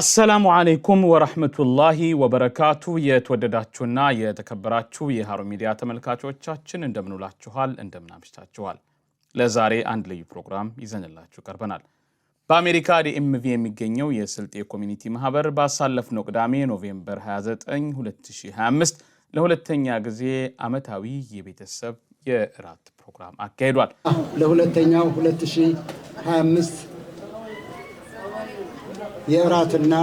السلام عليكم ورحمة الله وبركاته የተወደዳችሁና የተከበራችሁ የሃሩን ሚዲያ ተመልካቾቻችን እንደምንውላችኋል እንደምናምሽታችኋል ለዛሬ አንድ ልዩ ፕሮግራም ይዘንላችሁ ቀርበናል በአሜሪካ ዲኤምቪ የሚገኘው የስልጤ ኮሚኒቲ ማህበር ባሳለፍነው ቅዳሜ ኖቬምበር 29 2025 ለሁለተኛ ጊዜ አመታዊ የቤተሰብ የራት ፕሮግራም አካሂዷል ለሁለተኛው 2025 የራትና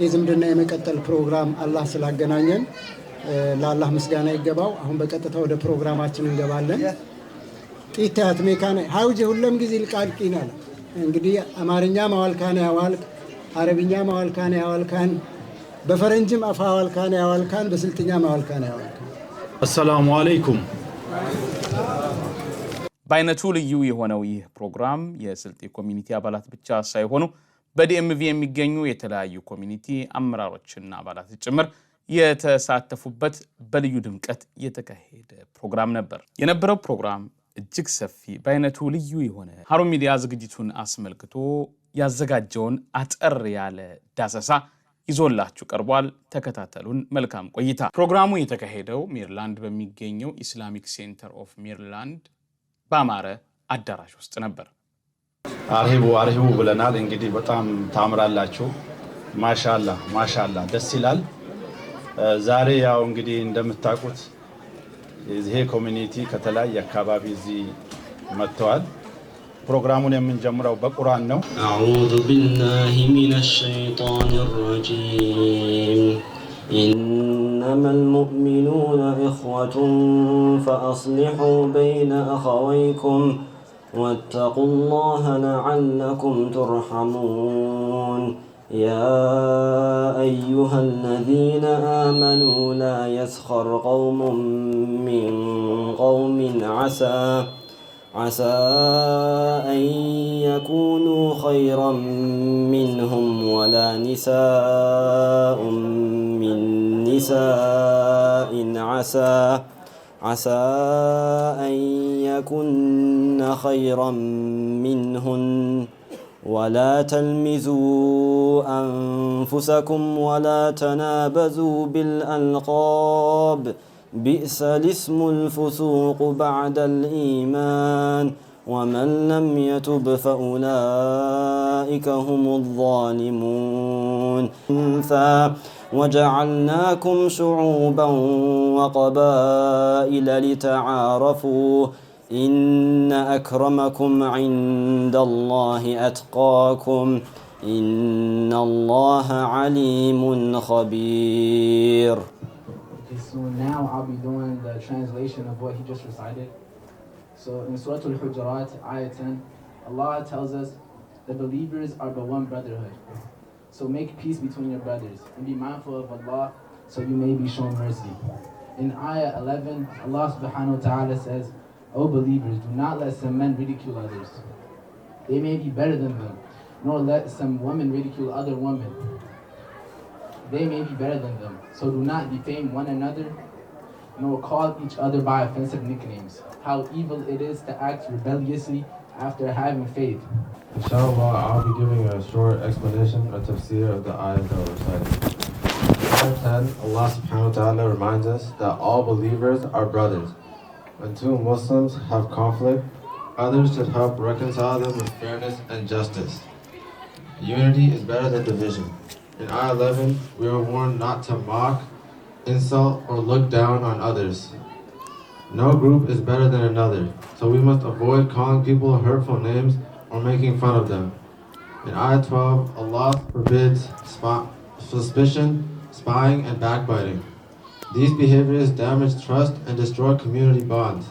የዝምድና የመቀጠል ፕሮግራም አላህ ስላገናኘን ለአላህ ምስጋና ይገባው አሁን በቀጥታ ወደ ፕሮግራማችን እንገባለን ጢታት ሜካና ሃውጂ ሁሉም ጊዜ ልቃልቂናል እንግዲህ አማርኛ ማዋልካና ያዋልክ አረብኛ ማዋልካና ያዋልካን በፈረንጅም አፋዋልካና ያዋልካን በስልጥኛ ማዋልካና ያዋልካን السلام عليكم ባይነቱ ልዩ የሆነው ይህ ፕሮግራም የስልጤ ኮሚኒቲ አባላት ብቻ ሳይሆኑ በዲኤምቪ የሚገኙ የተለያዩ ኮሚኒቲ አመራሮችና አባላት ጭምር የተሳተፉበት በልዩ ድምቀት የተካሄደ ፕሮግራም ነበር የነበረው ፕሮግራም እጅግ ሰፊ ባይነቱ ልዩ የሆነ ሃሩን ሚዲያ ዝግጅቱን አስመልክቶ ያዘጋጀውን አጠር ያለ ዳሰሳ ይዞላችሁ ቀርቧል ተከታተሉን መልካም ቆይታ ፕሮግራሙ የተካሄደው ሜሪላንድ በሚገኘው ኢስላሚክ ሴንተር ኦፍ ሜሪላንድ ባማረ አዳራሽ ውስጥ ነበር አርሂቡ ብለናል እንግዲህ በጣም ታምራላችሁ ማሻአላ ደስ ይላል ዛሬ ያው እንግዲህ እንደምታውቁት ይሄ ኮሚኒቲ ከተለያየ አካባቢ እዚህ መጥተዋል ፕሮግራሙን የምንጀምረው በቁርአን ነው አዑዙ ቢላሂ ሚነሽ ሸይጣኒር ረጂም إنما المؤمنون إخوة فأصلحوا بين أخويكم واتقوا الله لعلكم ترحمون يا أيها الذين آمنوا لا يسخر قوم من قوم عسى أن يكونوا خيرا منهم ولا نساء من نساء عسى أن يكن خيرا منهن ولا تلمزوا أنفسكم ولا تنابزوا بالألقاب بئس الاسم الفسوق بعد الإيمان ومن لم يتب فأولئك هم الظالمون وجعلناكم شعوبا وقبائل لتعارفوا إن أكرمكم عند الله أتقاكم إن الله عليم خبير. So now I'll be doing the translation of what he just recited. So in Surah Al-Hujurat, Ayah 10, Allah tells us the believers are but one brotherhood. So make peace between your brothers and be mindful of Allah so you may be shown mercy. In Ayah 11, Allah subhanahu wa ta'ala says, O believers, do not let some men ridicule others. They may be better than them, nor let some women ridicule other women. They may be better than them. So do not defame one another, nor call each other by offensive nicknames. How evil it is to act rebelliously after having faith. Inshallah, I'll be giving a short explanation or tafsir of the ayahs that were recited. Ayah 10, Allah subhanahu wa ta'ala reminds us that all believers are brothers. When two Muslims have conflict, others should help reconcile them with fairness and justice. Unity is better than division. In Ayah 11, we are warned not to mock, insult, or look down on others. No group is better than another, so we must avoid calling people hurtful names or making fun of them. In Ayah 12, Allah forbids suspicion, spying, and backbiting. These behaviors damage trust and destroy community bonds.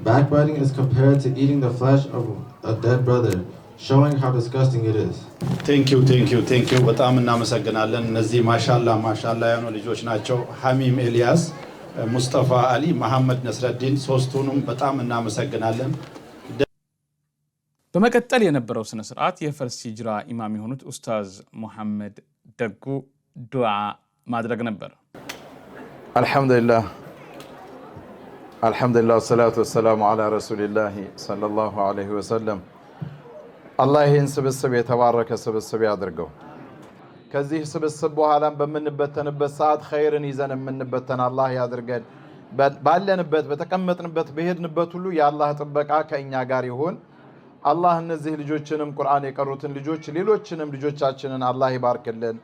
Backbiting is compared to eating the flesh of a dead brother, showing how disgusting it is. Thank you በጣም እናመሰግናለን እነዚህ ማሻአላ ያኑ ልጆች ናቸው ሐሚም ኤልያስ ሙስጠፋ አሊ መሐመድ ነስረዲን ሶስቱንም በጣም እናመሰግናለን በመቀጠል የነበረው ስነ ስርዓት የፈርስ ሂጅራ ኢማም የሆኑት ኡስታዝ መሐመድ ደጉ ዱዓ ማድረግ ነበር አልহামዱሊላህ ወሰላቱ ወሰላሙ ዐላ ረሱሊላህ ሰለላሁ ዐለይሂ ወሰለም አላህ ይህን ስብስብ የተባረከ ስብስብ ያድርገው ከዚህ ስብስብ በኋላም በምንበተንበት ሰዓት ኸይርን ይዘን የምንበተን አላህ ያድርገን። ባለንበት በተቀመጥንበት በሄድንበት ሁሉ የአላህ ጥበቃ ከእኛ ጋር ይሁን። አላህ እነዚህ ልጆችንም ቁርአን የቀሩትን ልጆች ሌሎችንም ልጆቻችንን አላህ ይባርክልን።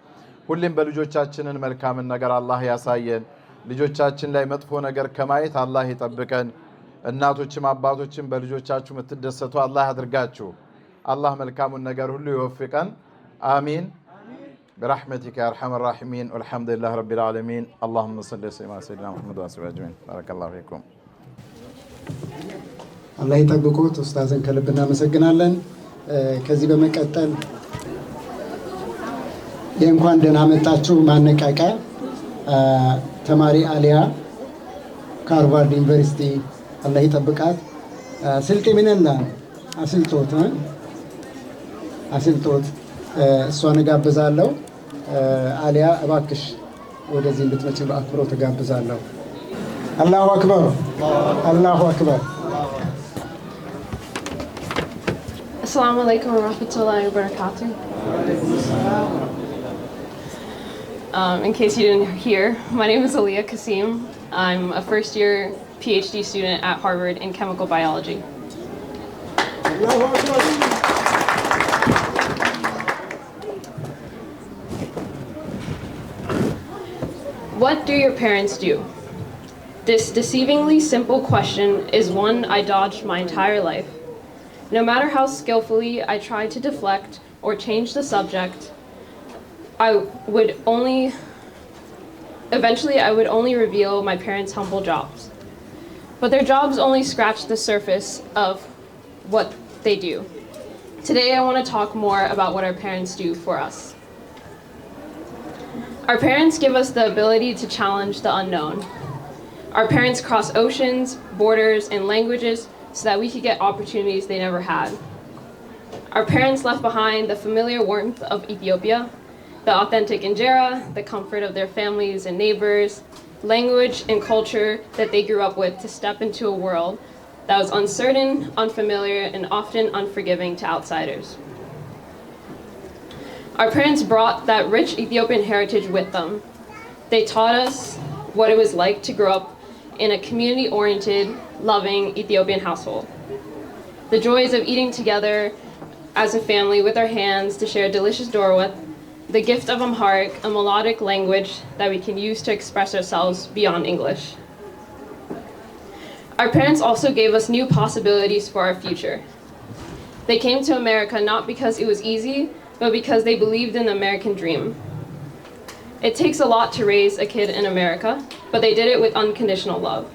ሁሌም በልጆቻችንን መልካምን ነገር አላህ ያሳየን። ልጆቻችን ላይ መጥፎ ነገር ከማየት አላህ ይጠብቀን። እናቶችም አባቶችም በልጆቻችሁ የምትደሰቱ አላህ ያድርጋችሁ። አላህ መልካሙን ነገር ሁሉ ይወፍቀን። አሚን برحمتك يا ارحم الراحمين والحمد لله رب العالمين اللهم صل وسلم على سيدنا محمد وعلى اجمعين بارك الله فيكم አላህ ይጠብቁት። ኡስታዝን ከልብ እናመሰግናለን። ከዚህ በመቀጠል የእንኳን ደህና መጣችሁ ማነቃቂያ ተማሪ አሊያ ከሃርቫርድ ዩኒቨርሲቲ አላህ ይጠብቃት። ስልጤ ምንላ አስልጦት እሷን እጋብዛለሁ። አሊያ እባክሽ ወደዚህ እንድትመጪ በአክብሮት እጋብዛለሁ። አላሁ አክበር፣ አላሁ አክበር። Assalamu alaikum wa rahmatullahi wa barakatuh. In case you didn't hear, my name is Aliyah Kasim. I'm a first-year PhD student at Harvard in chemical biology. What do your parents do? This deceivingly simple question is one I dodged my entire life. No matter how skillfully I tried to deflect or change the subject, eventually I would only reveal my parents' humble jobs. But their jobs only scratch the surface of what they do. Today I want to talk more about what our parents do for us. Our parents give us the ability to challenge the unknown. Our parents cross oceans, borders, and languages so that we could get opportunities they never had. Our parents left behind the familiar warmth of Ethiopia, the authentic injera, the comfort of their families and neighbors, language and culture that they grew up with to step into a world that was uncertain, unfamiliar, and often unforgiving to outsiders. Our parents brought that rich Ethiopian heritage with them. They taught us what it was like to grow up in a community-oriented, loving Ethiopian household. The joys of eating together as a family with our hands to share delicious dorwat, the gift of Amharic, a melodic language that we can use to express ourselves beyond English. Our parents also gave us new possibilities for our future. They came to America not because it was easy, but because they believed in the American dream. It takes a lot to raise a kid in America, but they did it with unconditional love.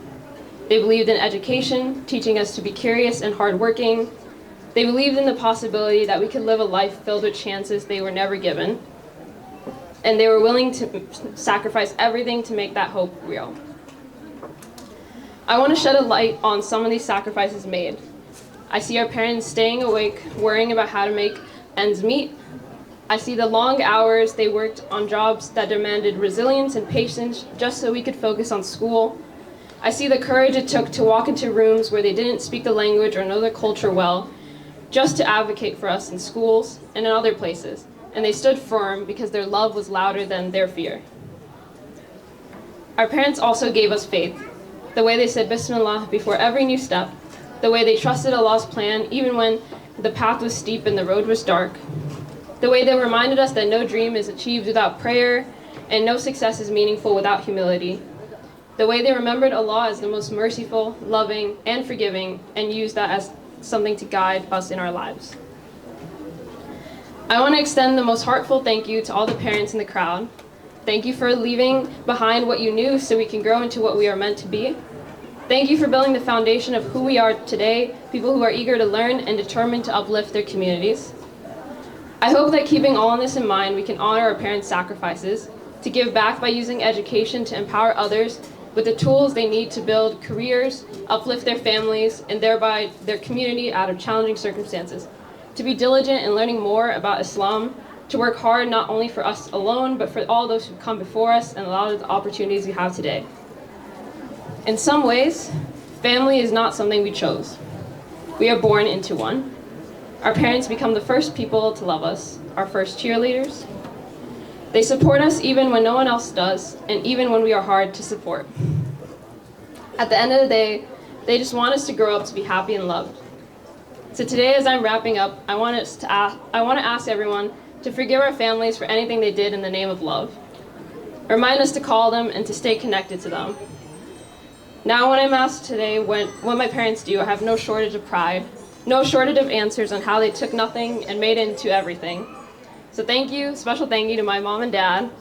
They believed in education, teaching us to be curious and hardworking. They believed in the possibility that we could live a life filled with chances they were never given. And they were willing to sacrifice everything to make that hope real. I want to shed a light on some of these sacrifices made. I see our parents staying awake, worrying about how to make ends meet. I see the long hours they worked on jobs that demanded resilience and patience just so we could focus on school. I see the courage it took to walk into rooms where they didn't speak the language or know the culture well, just to advocate for us in schools and in other places. And they stood firm because their love was louder than their fear. Our parents also gave us faith. The way they said Bismillah before every new step, the way they trusted Allah's plan even when the path was steep and the road was dark, the way they reminded us that no dream is achieved without prayer and no success is meaningful without humility, the way they remembered Allah as the most merciful, loving, and forgiving and used that as something to guide us in our lives. I want to extend the most heartfelt thank you to all the parents in the crowd. Thank you for leaving behind what you knew so we can grow into what we are meant to be. Thank you for building the foundation of who we are today, people who are eager to learn and determined to uplift their communities. I hope that keeping all of this in mind, we can honor our parents' sacrifices, to give back by using education to empower others with the tools they need to build careers, uplift their families, and thereby their community out of challenging circumstances, to be diligent in learning more about Islam, to work hard not only for us alone, but for all those who come before us and a lot of the opportunities we have today. In some ways, family is not something we chose. We are born into one. Our parents become the first people to love us, our first cheerleaders, They support us even when no one else does, and even when we are hard to support. At the end of the day, they just want us to grow up to be happy and loved. So today, as I'm wrapping up, I want to ask everyone to forgive our families for anything they did in the name of love. Remind us to call them and to stay connected to them. Now, when I'm asked today what my parents do, I have no shortage of pride, no shortage of answers on how they took nothing and made it into everything. So thank you, special thank you to my mom and dad.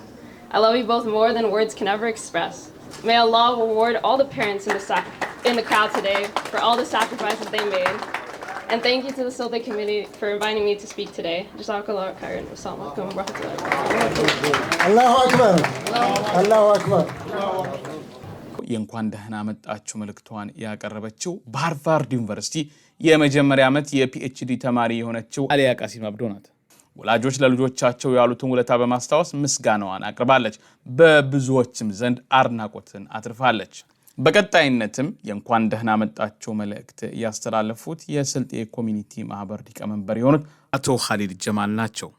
I love you both more than words can ever express. May Allah reward all the parents in the crowd today for all the sacrifices they made. And thank you to the Silti community for inviting me to speak today. Jazakallah khairan. Assalamu alaikum wa rahmatullahi. Allahu Akbar. Allahu Akbar. የእንኳን ደህና መጣችሁ መልእክቷን ያቀረበችው በሃርቫርድ ዩኒቨርሲቲ የመጀመሪያ ዓመት የፒኤችዲ ተማሪ የሆነችው አሊያ ቃሲም አብዶ ናት። ወላጆች ለልጆቻቸው ያሉትን ውለታ በማስታወስ ምስጋናዋን አቅርባለች። በብዙዎችም ዘንድ አድናቆትን አትርፋለች። በቀጣይነትም የእንኳን ደህና መጣችሁ መልእክት ያስተላለፉት የስልጤ ኮሚኒቲ ማህበር ሊቀመንበር የሆኑት አቶ ኻሊድ ጀማል ናቸው።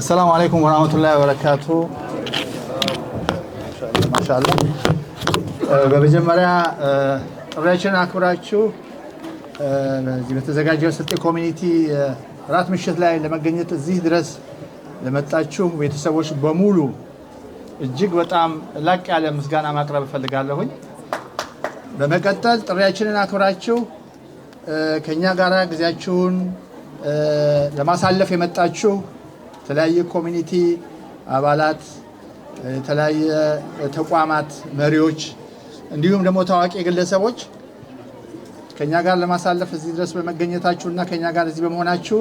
አሰላሙ አለይኩም ወራህመቱላሂ ወበረካቱ። ማሻአላህ በመጀመሪያ ጥሪያችንን አክብራችሁ በዚህ በተዘጋጀው ስልጤ ኮሚኒቲ ራት ምሽት ላይ ለመገኘት እዚህ ድረስ ለመጣችሁ ቤተሰቦች በሙሉ እጅግ በጣም ላቅ ያለ ምስጋና ማቅረብ ፈልጋለሁኝ። በመቀጠል ጥሪያችንን አክብራችሁ ከኛ ጋራ ጊዜያችሁን ለማሳለፍ የመጣችሁ የተለያየ ኮሚኒቲ አባላት፣ የተለያየ ተቋማት መሪዎች እንዲሁም ደግሞ ታዋቂ ግለሰቦች ከኛ ጋር ለማሳለፍ እዚህ ድረስ በመገኘታችሁና ከኛ ጋር እዚህ በመሆናችሁ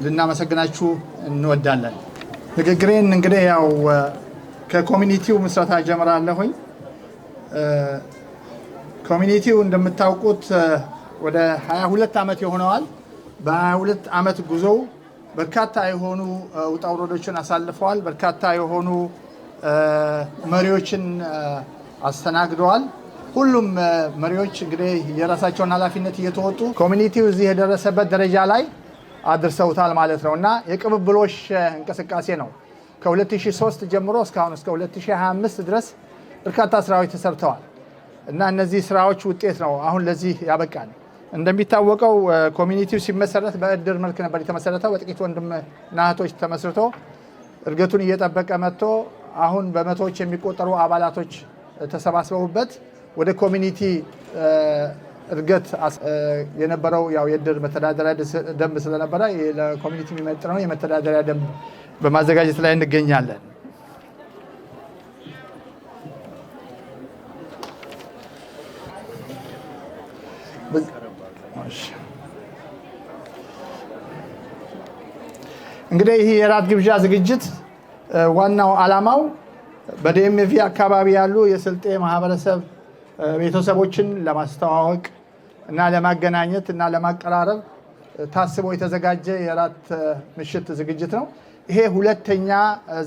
ልናመሰግናችሁ እንወዳለን። ንግግሬን እንግዲህ ያው ከኮሚኒቲው ምስረታ ጀምራለሁኝ። ኮሚኒቲው እንደምታውቁት ወደ 22 ዓመት ይሆነዋል። በ22 ዓመት ጉዞው በርካታ የሆኑ ውጣ ውረዶችን አሳልፈዋል። በርካታ የሆኑ መሪዎችን አስተናግደዋል። ሁሉም መሪዎች እንግዲህ የራሳቸውን ኃላፊነት እየተወጡ ኮሚኒቲው እዚህ የደረሰበት ደረጃ ላይ አድርሰውታል ማለት ነው እና የቅብብሎሽ እንቅስቃሴ ነው። ከ2003 ጀምሮ እስካሁን እስከ 2025 ድረስ በርካታ ስራዎች ተሰርተዋል እና እነዚህ ስራዎች ውጤት ነው አሁን ለዚህ ያበቃል። እንደሚታወቀው ኮሚኒቲው ሲመሰረት በእድር መልክ ነበር የተመሰረተው። በጥቂት ወንድምና እህቶች ተመስርቶ እድገቱን እየጠበቀ መጥቶ አሁን በመቶዎች የሚቆጠሩ አባላቶች ተሰባስበውበት ወደ ኮሚኒቲ እድገት የነበረው ያው የእድር መተዳደሪያ ደንብ ስለነበረ ለኮሚኒቲ የሚመጥነው የመተዳደሪያ ደንብ በማዘጋጀት ላይ እንገኛለን። እንግዲህ ይህ የራት ግብዣ ዝግጅት ዋናው ዓላማው በዲኤምቪ አካባቢ ያሉ የስልጤ ማህበረሰብ ቤተሰቦችን ለማስተዋወቅ እና ለማገናኘት እና ለማቀራረብ ታስቦ የተዘጋጀ የራት ምሽት ዝግጅት ነው። ይሄ ሁለተኛ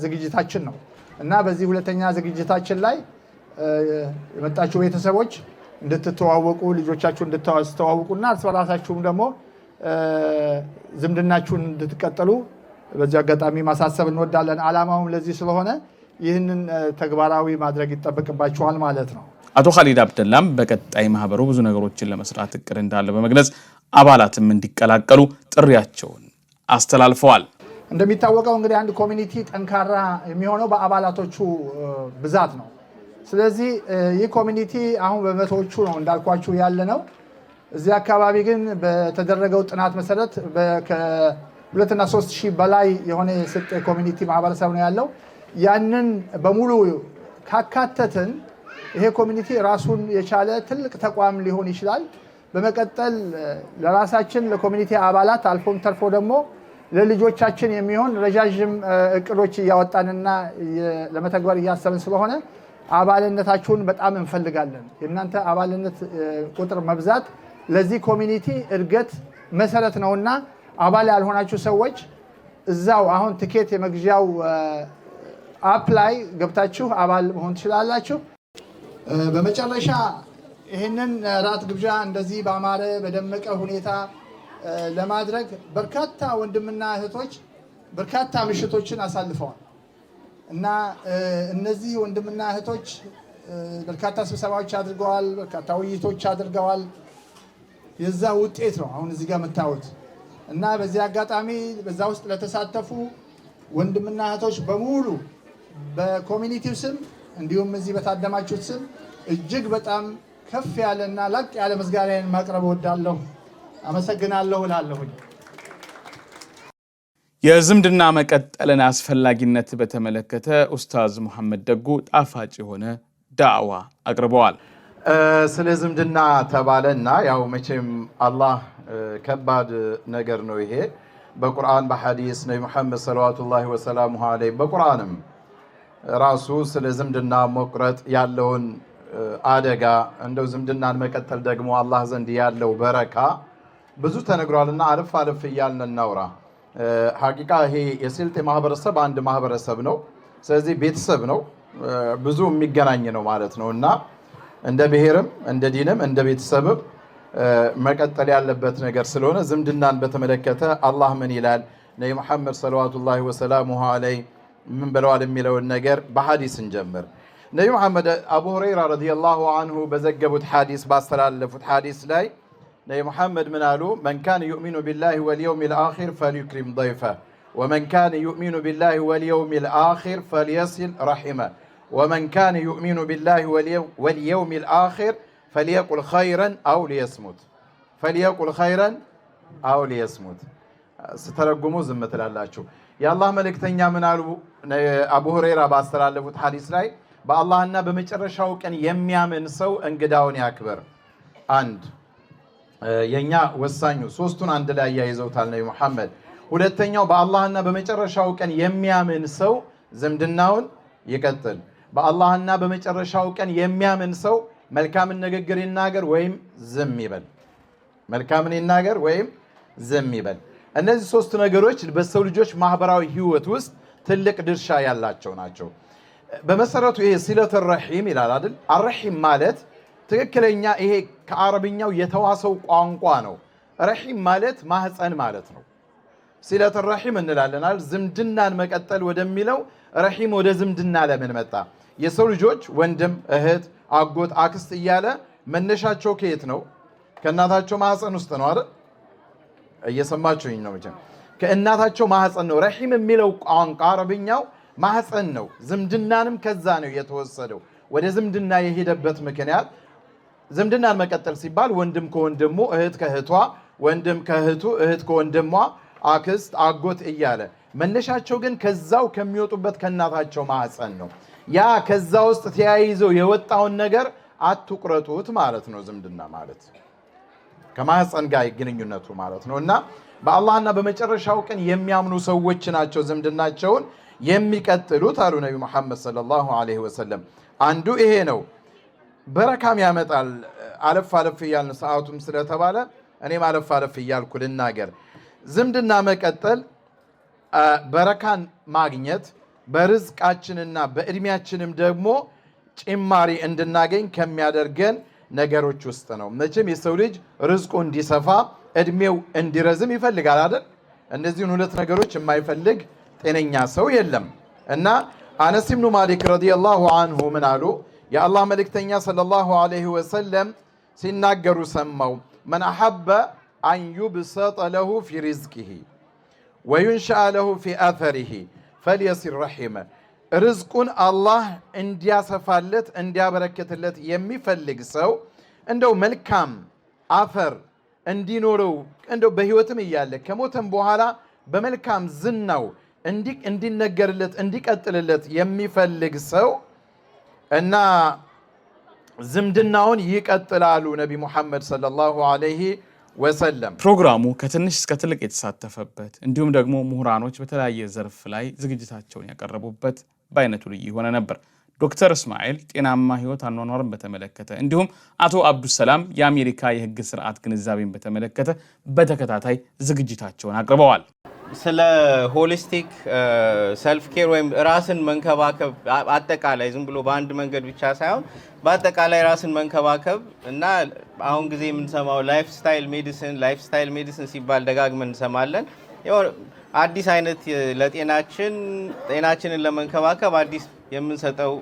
ዝግጅታችን ነው እና በዚህ ሁለተኛ ዝግጅታችን ላይ የመጣችሁ ቤተሰቦች እንድትተዋወቁ፣ ልጆቻችሁ እንድታስተዋውቁና እርስ በራሳችሁም ደግሞ ዝምድናችሁን እንድትቀጥሉ በዚህ አጋጣሚ ማሳሰብ እንወዳለን። ዓላማውም ለዚህ ስለሆነ ይህንን ተግባራዊ ማድረግ ይጠበቅባችኋል ማለት ነው። አቶ ኻሊድ አብደላም በቀጣይ ማህበሩ ብዙ ነገሮችን ለመስራት እቅድ እንዳለ በመግለጽ አባላትም እንዲቀላቀሉ ጥሪያቸውን አስተላልፈዋል። እንደሚታወቀው እንግዲህ አንድ ኮሚኒቲ ጠንካራ የሚሆነው በአባላቶቹ ብዛት ነው። ስለዚህ ይህ ኮሚኒቲ አሁን በመቶዎቹ ነው እንዳልኳችሁ ያለ ነው። እዚህ አካባቢ ግን በተደረገው ጥናት መሰረት ከ2 እና 3 ሺህ በላይ የሆነ የስልጤ ኮሚኒቲ ማህበረሰብ ነው ያለው። ያንን በሙሉ ካካተትን ይሄ ኮሚኒቲ ራሱን የቻለ ትልቅ ተቋም ሊሆን ይችላል። በመቀጠል ለራሳችን ለኮሚኒቲ አባላት አልፎም ተርፎ ደግሞ ለልጆቻችን የሚሆን ረጃጅም እቅዶች እያወጣንና ለመተግበር እያሰብን ስለሆነ አባልነታችሁን በጣም እንፈልጋለን። የእናንተ አባልነት ቁጥር መብዛት ለዚህ ኮሚኒቲ እድገት መሰረት ነውና አባል ያልሆናችሁ ሰዎች እዛው አሁን ትኬት የመግዣው አፕ ላይ ገብታችሁ አባል መሆን ትችላላችሁ። በመጨረሻ ይህንን ራት ግብዣ እንደዚህ በአማረ በደመቀ ሁኔታ ለማድረግ በርካታ ወንድምና እህቶች በርካታ ምሽቶችን አሳልፈዋል። እና እነዚህ ወንድምና እህቶች በርካታ ስብሰባዎች አድርገዋል፣ በርካታ ውይይቶች አድርገዋል። የዛ ውጤት ነው አሁን እዚህ ጋር የምታዩት። እና በዚህ አጋጣሚ በዛ ውስጥ ለተሳተፉ ወንድምና እህቶች በሙሉ በኮሚኒቲው ስም እንዲሁም እዚህ በታደማችሁት ስም እጅግ በጣም ከፍ ያለና ላቅ ያለ ምስጋናዬን ማቅረብ እወዳለሁ። አመሰግናለሁ እላለሁኝ። የዝምድና መቀጠልን አስፈላጊነት በተመለከተ ኡስታዝ መሐመድ ደጉ ጣፋጭ የሆነ ዳዕዋ አቅርበዋል። ስለ ዝምድና ተባለና ያው መቼም አላህ ከባድ ነገር ነው ይሄ። በቁርአን በሐዲስ ነብዩ መሐመድ ሰለላሁ ዐለይሂ ዐለይሂ በቁርአንም ራሱ ስለ ዝምድና መቁረጥ ያለውን አደጋ እንደው ዝምድናን መቀጠል ደግሞ አላህ ዘንድ ያለው በረካ ብዙ ተነግሯልና አልፍ አልፍ እያልን እናውራ። ሐቂቃ ይሄ የስልጤ ማህበረሰብ አንድ ማህበረሰብ ነው። ስለዚህ ቤተሰብ ነው፣ ብዙ የሚገናኝ ነው ማለት ነው እና እንደ ብሔርም እንደ ዲንም እንደ ቤተሰብም መቀጠል ያለበት ነገር ስለሆነ ዝምድናን በተመለከተ አላህ ምን ይላል፣ ነብዩ መሐመድ ሰለላሁ ዐለይሂ ምን ብለዋል የሚለውን ነገር በሐዲስ እንጀምር። ነብዩ መሐመድ አቡ ሁረይራ ረዲየላሁ ዐንሁ በዘገቡት ሐዲስ ባስተላለፉት ሐዲስ ላይ ነብዩ መሐመድ ምን አሉ? መን ካነ ዩእሚኑ ቢላሂ ወልየውሚል አኺር ፈልዩክሪም ضيفه ወመን ካነ ዩእሚኑ ቢላሂ ወልየውሚል አኺር ፈልየሲል ረሒመه ወመን ካነ ዩእሚኑ ቢላሂ ወልየውሚል አኺር ፈልየቁል ኸይረን አው ሊየስሙት ፈልየቁል ኸይረን አው ሊየስሙት። ስተረጉሙ ዝም ትላላችሁ። የአላህ መልእክተኛ ምን አሉ? አቡ ሁረይራ ባስተላለፉት ሐዲስ ላይ በአላህና በመጨረሻው ቀን የሚያምን ሰው እንግዳውን ያክብር። አንድ የኛ ወሳኙ ሶስቱን አንድ ላይ ያይዘውታል ነብዩ መሐመድ። ሁለተኛው በአላህና በመጨረሻው ቀን የሚያምን ሰው ዝምድናውን ይቀጥል። በአላህና በመጨረሻው ቀን የሚያምን ሰው መልካምን ንግግር ይናገር ወይም ዝም ይበል። መልካምን ይናገር ወይም ዝም ይበል። እነዚህ ሶስት ነገሮች በሰው ልጆች ማህበራዊ ህይወት ውስጥ ትልቅ ድርሻ ያላቸው ናቸው። በመሰረቱ ይሄ ሲለተ ረሒም ይላል አይደል? አርሒም ማለት ትክክለኛ ይሄ ከአረብኛው የተዋሰው ቋንቋ ነው። ረሒም ማለት ማህፀን ማለት ነው። ሲለተ ረሒም እንላለን አይደል? ዝምድናን መቀጠል ወደሚለው ረሒም ወደ ዝምድና ለምን መጣ? የሰው ልጆች ወንድም፣ እህት፣ አጎት፣ አክስት እያለ መነሻቸው ከየት ነው? ከእናታቸው ማህፀን ውስጥ ነው አይደል? እየሰማችሁኝ ነው መቼም። ከእናታቸው ማህፀን ነው። ረሒም የሚለው ቋንቋ አረብኛው ማህፀን ነው። ዝምድናንም ከዛ ነው የተወሰደው። ወደ ዝምድና የሄደበት ምክንያት ዝምድናን መቀጠል ሲባል ወንድም ከወንድሙ፣ እህት ከእህቷ፣ ወንድም ከእህቱ፣ እህት ከወንድሟ፣ አክስት፣ አጎት እያለ መነሻቸው ግን ከዛው ከሚወጡበት ከእናታቸው ማህፀን ነው። ያ ከዛ ውስጥ ተያይዘው የወጣውን ነገር አትቁረጡት ማለት ነው። ዝምድና ማለት ከማህፀን ጋር ግንኙነቱ ማለት ነው እና በአላህና በመጨረሻው ቀን የሚያምኑ ሰዎች ናቸው ዝምድናቸውን የሚቀጥሉት አሉ ነብዩ መሐመድ ሰለላሁ ዐለይሂ ወሰለም። አንዱ ይሄ ነው። በረካም ያመጣል። አለፍ አለፍ እያልን ሰዓቱም ስለተባለ እኔም አለፍ አለፍ እያልኩ ልናገር። ዝምድና መቀጠል በረካን ማግኘት በርዝቃችንና በእድሜያችንም ደግሞ ጭማሪ እንድናገኝ ከሚያደርገን ነገሮች ውስጥ ነው። መቼም የሰው ልጅ ርዝቁ እንዲሰፋ እድሜው እንዲረዝም ይፈልጋል አይደል? እነዚህን ሁለት ነገሮች የማይፈልግ ጤነኛ ሰው የለም። እና አነስ ብኑ ማሊክ ረዲየላሁ ዐንሁ ምን አሉ? የአላህ መልእክተኛ ሰለላሁ ዐለይሂ ወሰለም ሲናገሩ ሰማው። መን አሐበ አን ዩብሰጠ ለሁ ፊ ሪዝቂሂ ወዩንሸአ ለሁ ፊ አተሪሂ ፈልየሲል ረሒመ። ርዝቁን አላህ እንዲያሰፋለት እንዲያበረክትለት የሚፈልግ ሰው እንደው መልካም አፈር እንዲኖረው እንደው በህይወትም እያለ ከሞተም በኋላ በመልካም ዝናው እንዲነገርለት እንዲቀጥልለት የሚፈልግ ሰው እና ዝምድናውን ይቀጥላሉ ነቢ ሙሐመድ ሰለላሁ ዐለይሂ ወሰለም። ፕሮግራሙ ከትንሽ እስከ ትልቅ የተሳተፈበት እንዲሁም ደግሞ ምሁራኖች በተለያየ ዘርፍ ላይ ዝግጅታቸውን ያቀረቡበት በአይነቱ ልዩ የሆነ ነበር። ዶክተር እስማኤል ጤናማ ህይወት አኗኗርን በተመለከተ እንዲሁም አቶ አብዱሰላም የአሜሪካ የህግ ስርዓት ግንዛቤን በተመለከተ በተከታታይ ዝግጅታቸውን አቅርበዋል። ስለ ሆሊስቲክ ሰልፍ ኬር ወይም ራስን መንከባከብ አጠቃላይ ዝም ብሎ በአንድ መንገድ ብቻ ሳይሆን በአጠቃላይ ራስን መንከባከብ እና አሁን ጊዜ የምንሰማው ላይፍ ስታይል ሜዲሲን ሲባል ደጋግመን እንሰማለን። አዲስ አይነት ጤናችንን ለመንከባከብ አዲስ የምንሰጠው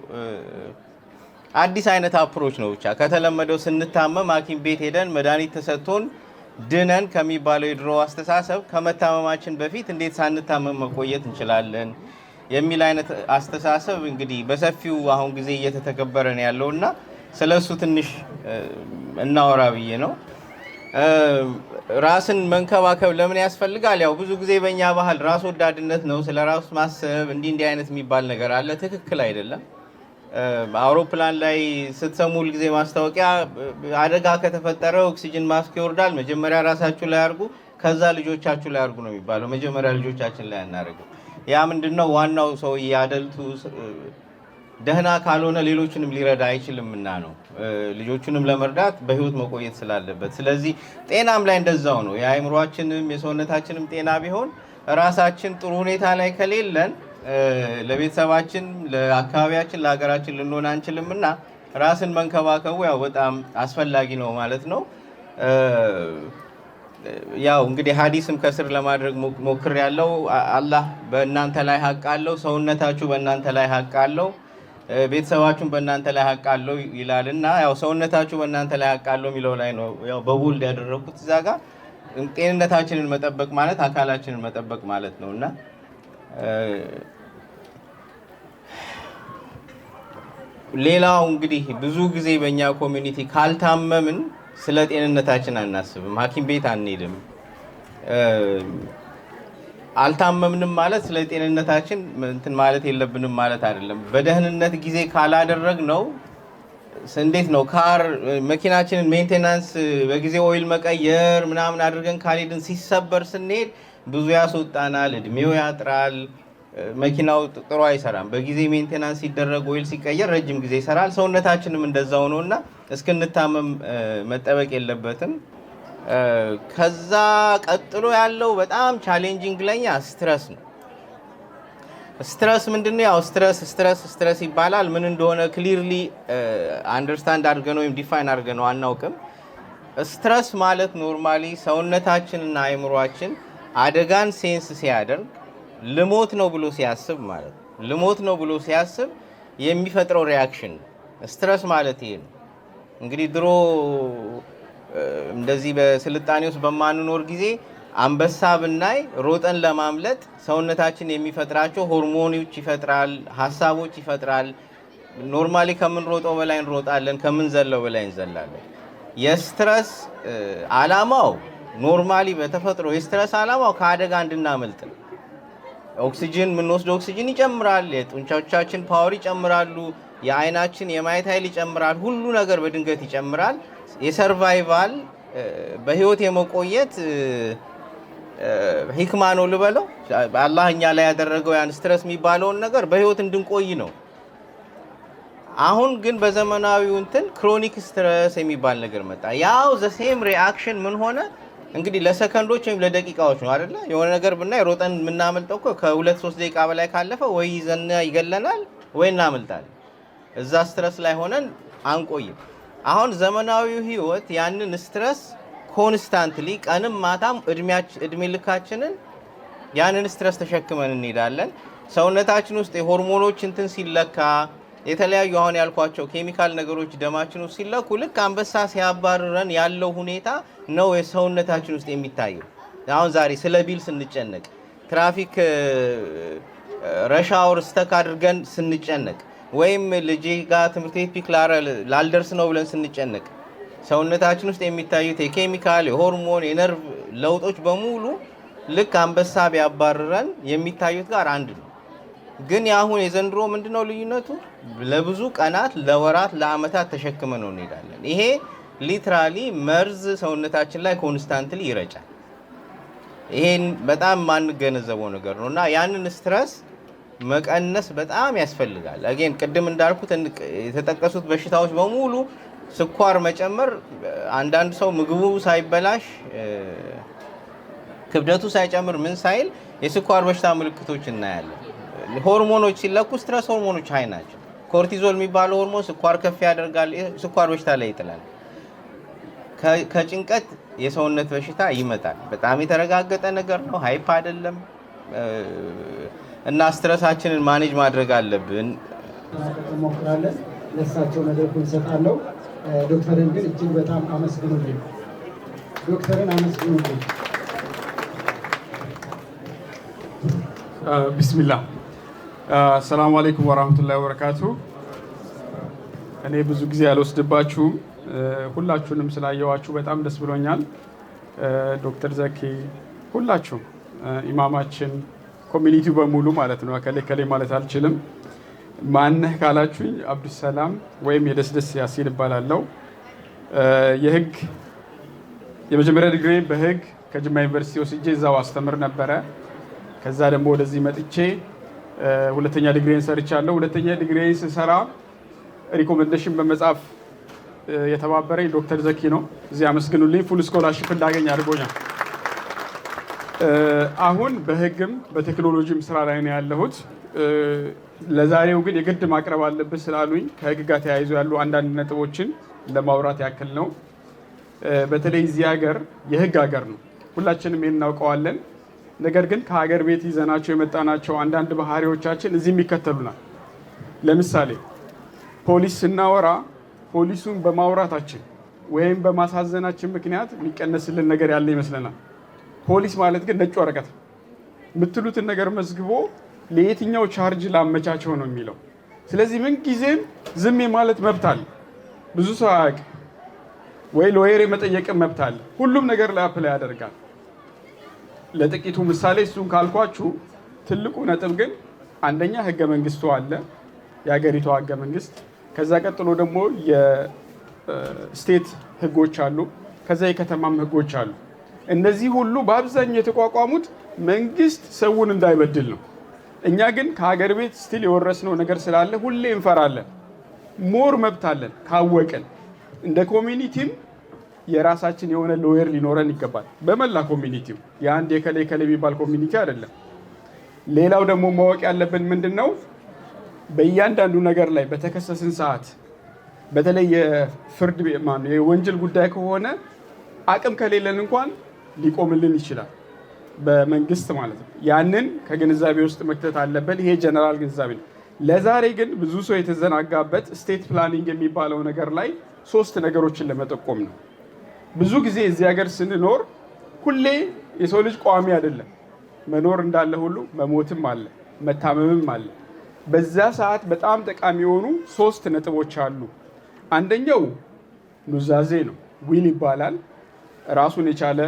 አዲስ አይነት አፕሮች ነው። ብቻ ከተለመደው ስንታመም ሐኪም ቤት ሄደን መድኃኒት ተሰጥቶን ድነን ከሚባለው የድሮ አስተሳሰብ ከመታመማችን በፊት እንዴት ሳንታመም መቆየት እንችላለን የሚል አይነት አስተሳሰብ እንግዲህ በሰፊው አሁን ጊዜ እየተተገበረ ነው ያለውና ስለሱ ትንሽ እናወራ ብዬ ነው። ራስን መንከባከብ ለምን ያስፈልጋል? ያው ብዙ ጊዜ በእኛ ባህል ራስ ወዳድነት ነው፣ ስለ ራስ ማሰብ እንዲህ አይነት የሚባል ነገር አለ። ትክክል አይደለም። አውሮፕላን ላይ ስትሰሙ ጊዜ ማስታወቂያ አደጋ ከተፈጠረ ኦክሲጅን ማስክ ይወርዳል፣ መጀመሪያ ራሳችሁ ላይ አድርጉ፣ ከዛ ልጆቻችሁ ላይ አድርጉ ነው የሚባለው። መጀመሪያ ልጆቻችን ላይ አናደርገው። ያ ምንድነው ዋናው ሰው ያደልቱ ደህና ካልሆነ ሌሎችንም ሊረዳ አይችልምና ነው፣ ልጆቹንም ለመርዳት በህይወት መቆየት ስላለበት። ስለዚህ ጤናም ላይ እንደዛው ነው። የአእምሮአችንም የሰውነታችንም ጤና ቢሆን ራሳችን ጥሩ ሁኔታ ላይ ከሌለን ለቤተሰባችን፣ ለአካባቢያችን፣ ለሀገራችን ልንሆን አንችልምና ራስን መንከባከቡ ያው በጣም አስፈላጊ ነው ማለት ነው። ያው እንግዲህ ሀዲስም ከስር ለማድረግ ሞክር ያለው አላህ በእናንተ ላይ ሀቅ አለው፣ ሰውነታችሁ በእናንተ ላይ ሀቅ አለው፣ ቤተሰባችሁን በእናንተ ላይ ሀቅ አለው ይላልና ያው ሰውነታችሁ በእናንተ ላይ ሀቅ አለው የሚለው ላይ ነው ያው በቦልድ ያደረኩት እዛ ጋር። ጤንነታችንን መጠበቅ ማለት አካላችንን መጠበቅ ማለት ነውና ሌላው እንግዲህ ብዙ ጊዜ በእኛ ኮሚኒቲ ካልታመምን ስለ ጤንነታችን አናስብም፣ ሐኪም ቤት አንሄድም። አልታመምንም ማለት ስለ ጤንነታችን እንትን ማለት የለብንም ማለት አይደለም። በደህንነት ጊዜ ካላደረግነው እንዴት ነው መኪናችንን ሜንቴናንስ በጊዜ ኦይል መቀየር ምናምን አድርገን ካልሄድን ሲሰበር ስንሄድ ብዙ ያስወጣናል፣ እድሜው ያጥራል፣ መኪናው ጥሩ አይሰራም። በጊዜ ሜንቴናንስ ሲደረግ ኦይል ሲቀየር ረጅም ጊዜ ይሰራል። ሰውነታችንም እንደዛው ነውና እስክንታመም መጠበቅ የለበትም። ከዛ ቀጥሎ ያለው በጣም ቻሌንጂንግ ለኛ ስትረስ ነው። ስትረስ ምንድነው? ያው ስትረስ ይባላል። ምን እንደሆነ ክሊርሊ አንደርስታንድ አድርገን ወይም ዲፋይን አድርገን አናውቅም። ስትረስ ማለት ኖርማሊ ሰውነታችንና አእምሯችን አደጋን ሴንስ ሲያደርግ ልሞት ነው ብሎ ሲያስብ ማለት ነው። ልሞት ነው ብሎ ሲያስብ የሚፈጥረው ሪያክሽን ስትረስ ማለት ይሄ ነው። እንግዲህ ድሮ እንደዚህ በስልጣኔ ውስጥ በማንኖር ጊዜ አንበሳ ብናይ ሮጠን ለማምለጥ ሰውነታችን የሚፈጥራቸው ሆርሞኖች ይፈጥራል፣ ሀሳቦች ይፈጥራል። ኖርማሊ ከምንሮጠው በላይ እንሮጣለን፣ ከምንዘለው በላይ እንዘላለን። የስትረስ አላማው ኖርማሊ በተፈጥሮ የስትረስ አላማው ከአደጋ እንድናመልጥ ነው። ኦክሲጅን የምንወስደው ኦክሲጅን ይጨምራል፣ የጡንቻዎቻችን ፓወር ይጨምራሉ፣ የአይናችን የማየት ኃይል ይጨምራል፣ ሁሉ ነገር በድንገት ይጨምራል። የሰርቫይቫል በህይወት የመቆየት ሂክማ ነው ልበለው። አላህ እኛ ላይ ያደረገው ያን ስትረስ የሚባለውን ነገር በህይወት እንድንቆይ ነው። አሁን ግን በዘመናዊው እንትን ክሮኒክ ስትረስ የሚባል ነገር መጣ። ያው ዘሴም ሪአክሽን ምን ሆነ እንግዲህ ለሰከንዶች ወይም ለደቂቃዎች ነው አይደለ? የሆነ ነገር ብናይ ሮጠን የምናመልጠው እኮ ከ2-3 ደቂቃ በላይ ካለፈ ወይ ይዘና ይገለናል ወይ እናመልጣለን። እዛ ስትረስ ላይ ሆነን አንቆይም። አሁን ዘመናዊው ህይወት ያንን ስትረስ ኮንስታንትሊ ቀንም ማታም እድሜ ልካችንን ያንን ስትረስ ተሸክመን እንሄዳለን። ሰውነታችን ውስጥ የሆርሞኖች እንትን ሲለካ የተለያዩ አሁን ያልኳቸው ኬሚካል ነገሮች ደማችን ውስጥ ሲለኩ ልክ አንበሳ ሲያባርረን ያለው ሁኔታ ነው የሰውነታችን ውስጥ የሚታየው። አሁን ዛሬ ስለ ቢል ስንጨነቅ፣ ትራፊክ ረሻወር ስተክ አድርገን ስንጨነቅ፣ ወይም ልጄ ጋር ትምህርት ቤት ፒክ ላልደርስ ነው ብለን ስንጨነቅ ሰውነታችን ውስጥ የሚታዩት የኬሚካል የሆርሞን የነርቭ ለውጦች በሙሉ ልክ አንበሳ ቢያባርረን የሚታዩት ጋር አንድ ነው። ግን አሁን የዘንድሮ ምንድነው ልዩነቱ? ለብዙ ቀናት፣ ለወራት፣ ለአመታት ተሸክመ ነው እንሄዳለን። ይሄ ሊትራሊ መርዝ ሰውነታችን ላይ ኮንስታንትሊ ይረጫል። ይሄን በጣም ማንገነዘበው ነገር ነውና ያንን ስትረስ መቀነስ በጣም ያስፈልጋል። አገን ቅድም እንዳልኩት የተጠቀሱት በሽታዎች በሙሉ ስኳር መጨመር፣ አንዳንድ ሰው ምግቡ ሳይበላሽ ክብደቱ ሳይጨምር ምን ሳይል የስኳር በሽታ ምልክቶች እናያለን። ሆርሞኖች ሲለኩ ስትረስ ሆርሞኖች ሃይ ናቸው። ኮርቲዞል የሚባለው ሆርሞን ስኳር ከፍ ያደርጋል፣ ስኳር በሽታ ላይ ይጥላል። ከጭንቀት የሰውነት በሽታ ይመጣል። በጣም የተረጋገጠ ነገር ነው፣ ሃይፕ አይደለም። እና ስትረሳችንን ማኔጅ ማድረግ አለብን። እንሞክራለን። ለእሳቸው መድረኩን እንሰጣለሁ። ዶክተርን ግን እጅግ በጣም አመስግኑልኝ። ዶክተርን አመስግኑልኝ። ቢስሚላህ አሰላሙ አለይኩም ወራህመቱላሂ ወበረካቱ። እኔ ብዙ ጊዜ አልወስድባችሁም። ሁላችሁንም ስላየዋችሁ በጣም ደስ ብሎኛል። ዶክተር ዘኪ፣ ሁላችሁም፣ ኢማማችን፣ ኮሚኒቲው በሙሉ ማለት ነው። ከሌ ማለት አልችልም። ማነህ ካላችሁኝ አብዱሰላም ወይም የደስደስ ያሲን እባላለሁ። የመጀመሪያ ዲግሪ በህግ ከጅማ ዩኒቨርሲቲ ወስጄ እዛው አስተምር ነበረ። ከዛ ደግሞ ወደዚህ መጥቼ ሁለተኛ ዲግሪን ሰርቻለሁ። ሁለተኛ ዲግሪን ስሰራ ሪኮሜንዴሽን በመጻፍ የተባበረኝ ዶክተር ዘኪ ነው። እዚህ አመስግኑልኝ። ፉል ስኮላርሺፕ እንዳገኝ አድርጎኛል። አሁን በህግም በቴክኖሎጂም ስራ ላይ ነው ያለሁት። ለዛሬው ግን የግድ ማቅረብ አለብን ስላሉኝ ከህግ ጋር ተያይዞ ያሉ አንዳንድ ነጥቦችን ለማውራት ያክል ነው። በተለይ እዚህ ሀገር የህግ ሀገር ነው፣ ሁላችንም እናውቀዋለን። ነገር ግን ከሀገር ቤት ይዘናቸው የመጣናቸው አንዳንድ ባህሪዎቻችን እዚህም ይከተሉናል። ለምሳሌ ፖሊስ ስናወራ ፖሊሱን በማውራታችን ወይም በማሳዘናችን ምክንያት የሚቀነስልን ነገር ያለ ይመስለናል። ፖሊስ ማለት ግን ነጭ ወረቀት የምትሉትን ነገር መዝግቦ ለየትኛው ቻርጅ ላመቻቸው ነው የሚለው። ስለዚህ ምን ጊዜም ዝም ማለት መብት አለ። ብዙ ሰው አያውቅ ወይ ሎየር የመጠየቅን መብት አለ። ሁሉም ነገር ላይ አፕላይ ያደርጋል። ለጥቂቱ ምሳሌ እሱን ካልኳችሁ፣ ትልቁ ነጥብ ግን አንደኛ ህገ መንግስቱ አለ፣ የሀገሪቷ ህገ መንግስት። ከዛ ቀጥሎ ደግሞ የስቴት ህጎች አሉ፣ ከዛ የከተማም ህጎች አሉ። እነዚህ ሁሉ በአብዛኛው የተቋቋሙት መንግስት ሰውን እንዳይበድል ነው። እኛ ግን ከሀገር ቤት ስቲል የወረስነው ነገር ስላለ ሁሌ እንፈራለን። ሞር መብት አለን ካወቅን። እንደ ኮሚኒቲም የራሳችን የሆነ ሎየር ሊኖረን ይገባል። በመላ ኮሚኒቲው የአንድ የከሌ የሚባል ኮሚኒቲ አይደለም። ሌላው ደግሞ ማወቅ ያለብን ምንድን ነው፣ በእያንዳንዱ ነገር ላይ በተከሰስን ሰዓት፣ በተለይ የፍርድ የወንጀል ጉዳይ ከሆነ አቅም ከሌለን እንኳን ሊቆምልን ይችላል፣ በመንግስት ማለት ነው። ያንን ከግንዛቤ ውስጥ መክተት አለብን። ይሄ ጀነራል ግንዛቤ ነው። ለዛሬ ግን ብዙ ሰው የተዘናጋበት ስቴት ፕላኒንግ የሚባለው ነገር ላይ 3 ነገሮችን ለመጠቆም ነው። ብዙ ጊዜ እዚህ ሀገር ስንኖር ሁሌ የሰው ልጅ ቋሚ አይደለም። መኖር እንዳለ ሁሉ መሞትም አለ፣ መታመምም አለ። በዛ ሰዓት በጣም ጠቃሚ የሆኑ 3 ነጥቦች አሉ። አንደኛው ኑዛዜ ነው። ዊል ይባላል። ራሱን የቻለ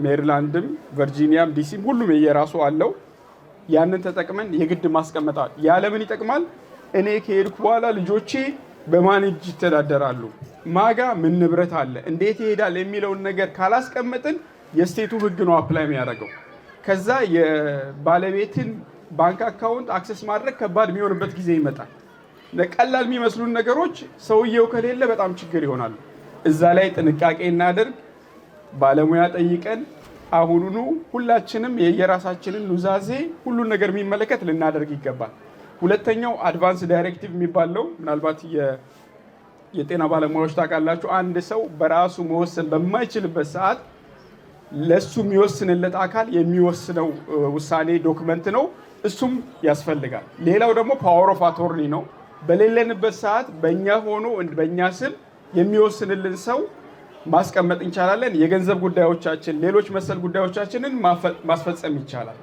ሜሪላንድም፣ ቨርጂኒያም፣ ዲሲም ሁሉም የየራሱ አለው። ያንን ተጠቅመን የግድ ማስቀመጣል። ያለምን ይጠቅማል? እኔ ከሄድኩ በኋላ ልጆቼ በማን እጅ ይተዳደራሉ፣ ማጋ ምን ንብረት አለ፣ እንዴት ይሄዳል የሚለውን ነገር ካላስቀመጥን የስቴቱ ህግ ነው አፕላይ የሚያደርገው። ከዛ የባለቤትን ባንክ አካውንት አክሰስ ማድረግ ከባድ የሚሆንበት ጊዜ ይመጣል። ቀላል የሚመስሉን ነገሮች ሰውየው ከሌለ በጣም ችግር ይሆናሉ። እዛ ላይ ጥንቃቄ እናደርግ። ባለሙያ ጠይቀን አሁኑኑ ሁላችንም የየራሳችንን ኑዛዜ ሁሉን ነገር የሚመለከት ልናደርግ ይገባል። ሁለተኛው አድቫንስ ዳይሬክቲቭ የሚባለው ምናልባት የጤና ባለሙያዎች ታውቃላችሁ። አንድ ሰው በራሱ መወሰን በማይችልበት ሰዓት ለሱ የሚወስንለት አካል የሚወስነው ውሳኔ ዶክመንት ነው። እሱም ያስፈልጋል። ሌላው ደግሞ ፓወር ኦፍ አቶርኒ ነው። በሌለንበት ሰዓት በእኛ ሆኖ በእኛ ስም የሚወስንልን ሰው ማስቀመጥ እንችላለን። የገንዘብ ጉዳዮቻችን፣ ሌሎች መሰል ጉዳዮቻችንን ማስፈጸም ይቻላል።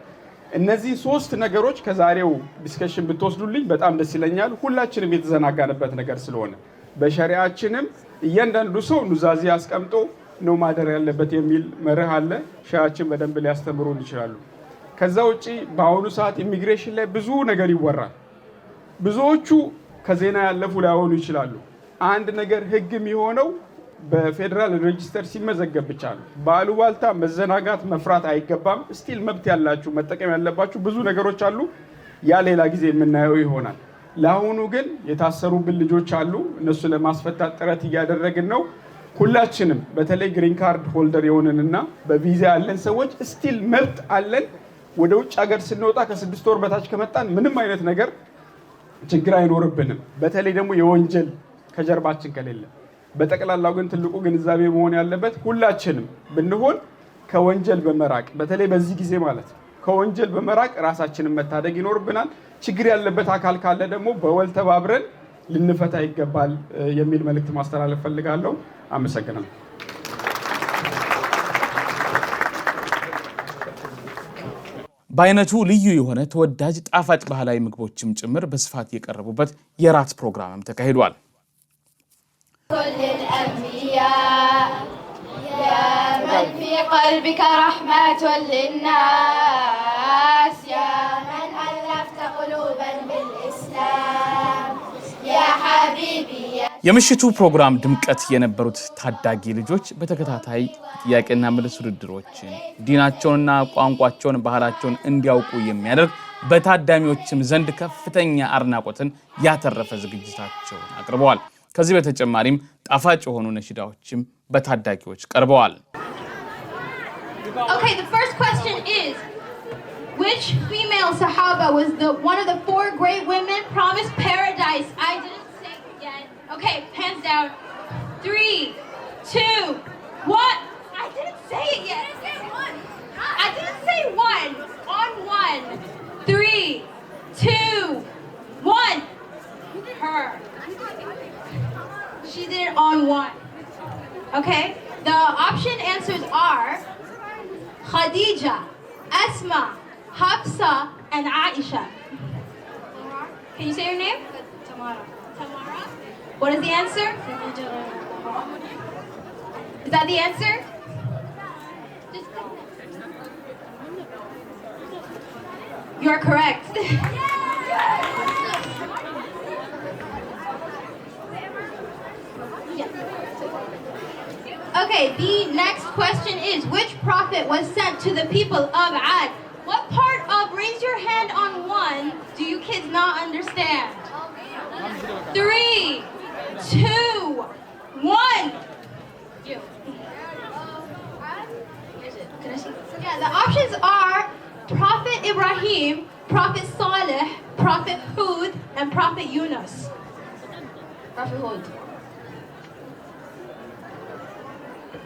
እነዚህ 3 ነገሮች ከዛሬው ዲስከሽን ብትወስዱልኝ በጣም ደስ ይለኛል። ሁላችንም የተዘናጋንበት ነገር ስለሆነ በሸሪዓችንም እያንዳንዱ ሰው ኑዛዜ አስቀምጦ ነው ማደር ያለበት የሚል መርህ አለ። ሸሪዓችን በደንብ ሊያስተምሩን ይችላሉ። ከዛ ውጪ በአሁኑ ሰዓት ኢሚግሬሽን ላይ ብዙ ነገር ይወራል። ብዙዎቹ ከዜና ያለፉ ላይሆኑ ይችላሉ። አንድ ነገር ህግ የሚሆነው በፌዴራል ሬጂስተር ሲመዘገብ ብቻ ነው። በአሉባልታ መዘናጋት መፍራት አይገባም። ስቲል መብት ያላችሁ መጠቀም ያለባችሁ ብዙ ነገሮች አሉ። ያ ሌላ ጊዜ የምናየው ይሆናል። ለአሁኑ ግን የታሰሩብን ልጆች አሉ። እነሱ ለማስፈታት ጥረት እያደረግን ነው። ሁላችንም በተለይ ግሪን ካርድ ሆልደር የሆንንና በቪዛ ያለን ሰዎች ስቲል መብት አለን። ወደ ውጭ ሀገር ስንወጣ ከ6 ወር በታች ከመጣን ምንም አይነት ነገር ችግር አይኖርብንም። በተለይ ደግሞ የወንጀል ከጀርባችን ከሌለ በጠቅላላው ግን ትልቁ ግንዛቤ መሆን ያለበት ሁላችንም ብንሆን ከወንጀል በመራቅ በተለይ በዚህ ጊዜ ማለት ነው ከወንጀል በመራቅ ራሳችንን መታደግ ይኖርብናል። ችግር ያለበት አካል ካለ ደግሞ በወል ተባብረን ልንፈታ ይገባል የሚል መልእክት ማስተላለፍ ፈልጋለሁ። አመሰግናለሁ። በአይነቱ ልዩ የሆነ ተወዳጅ ጣፋጭ ባህላዊ ምግቦችም ጭምር በስፋት የቀረቡበት የራት ፕሮግራምም ተካሂዷል። من في قلبك رحمة للناس يا من ألفت قلوبا بالإسلام يا حبيبي የምሽቱ ፕሮግራም ድምቀት የነበሩት ታዳጊ ልጆች በተከታታይ ጥያቄና መልስ ውድድሮችን ዲናቸውንና ቋንቋቸውን ባህላቸውን እንዲያውቁ የሚያደርግ በታዳሚዎችም ዘንድ ከፍተኛ አድናቆትን ያተረፈ ዝግጅታቸውን አቅርበዋል። ከዚህ በተጨማሪም ጣፋጭ የሆኑ ነሽዳዎችም በታዳጊዎች ቀርበዋል። Okay, the first question is, which female Sahaba was one of the 4 great women promised paradise? I didn't say it yet. Okay, hands down. 3, 2, 1. I didn't say it yet. I didn't say 1. On 1. 3, 2, 1. Her. She did it on 1. Okay, the option answers are Khadija, Asma, Hafsa, and Aisha. Can you say your name? Tamara. Tamara. What is the answer? Is that the answer? You are correct. Okay, the next question is, which prophet was sent to the people of Ad? What part of raise your hand on 1 do you kids not understand? 3, 2, 1. Yeah, the options are Prophet Ibrahim, Prophet Saleh, Prophet Hud, and Prophet Yunus. Prophet Hud.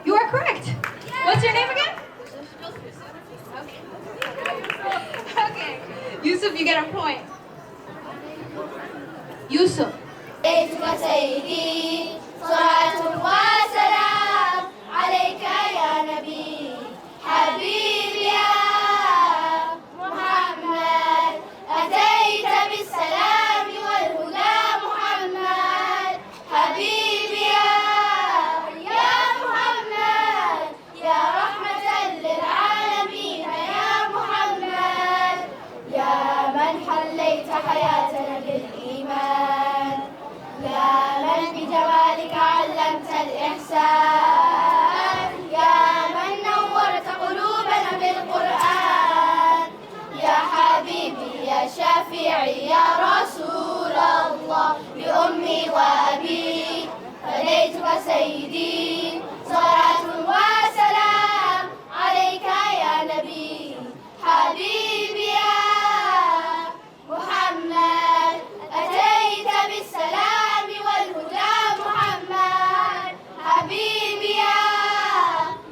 You are correct. What's your name again? Okay. Okay. Yusuf, you get a point. Yusuf. حياتنا بالإيمان يا من بجمالك علمت الإحسان يا من نورت قلوبنا بالقرآن يا حبيبي يا شافعي يا رسول الله بأمي وأبي فديتك سيدي صلاة وسلام عليك يا نبي حبيبي يا محمد أتيت بالسلام والهدى محمد حبيبي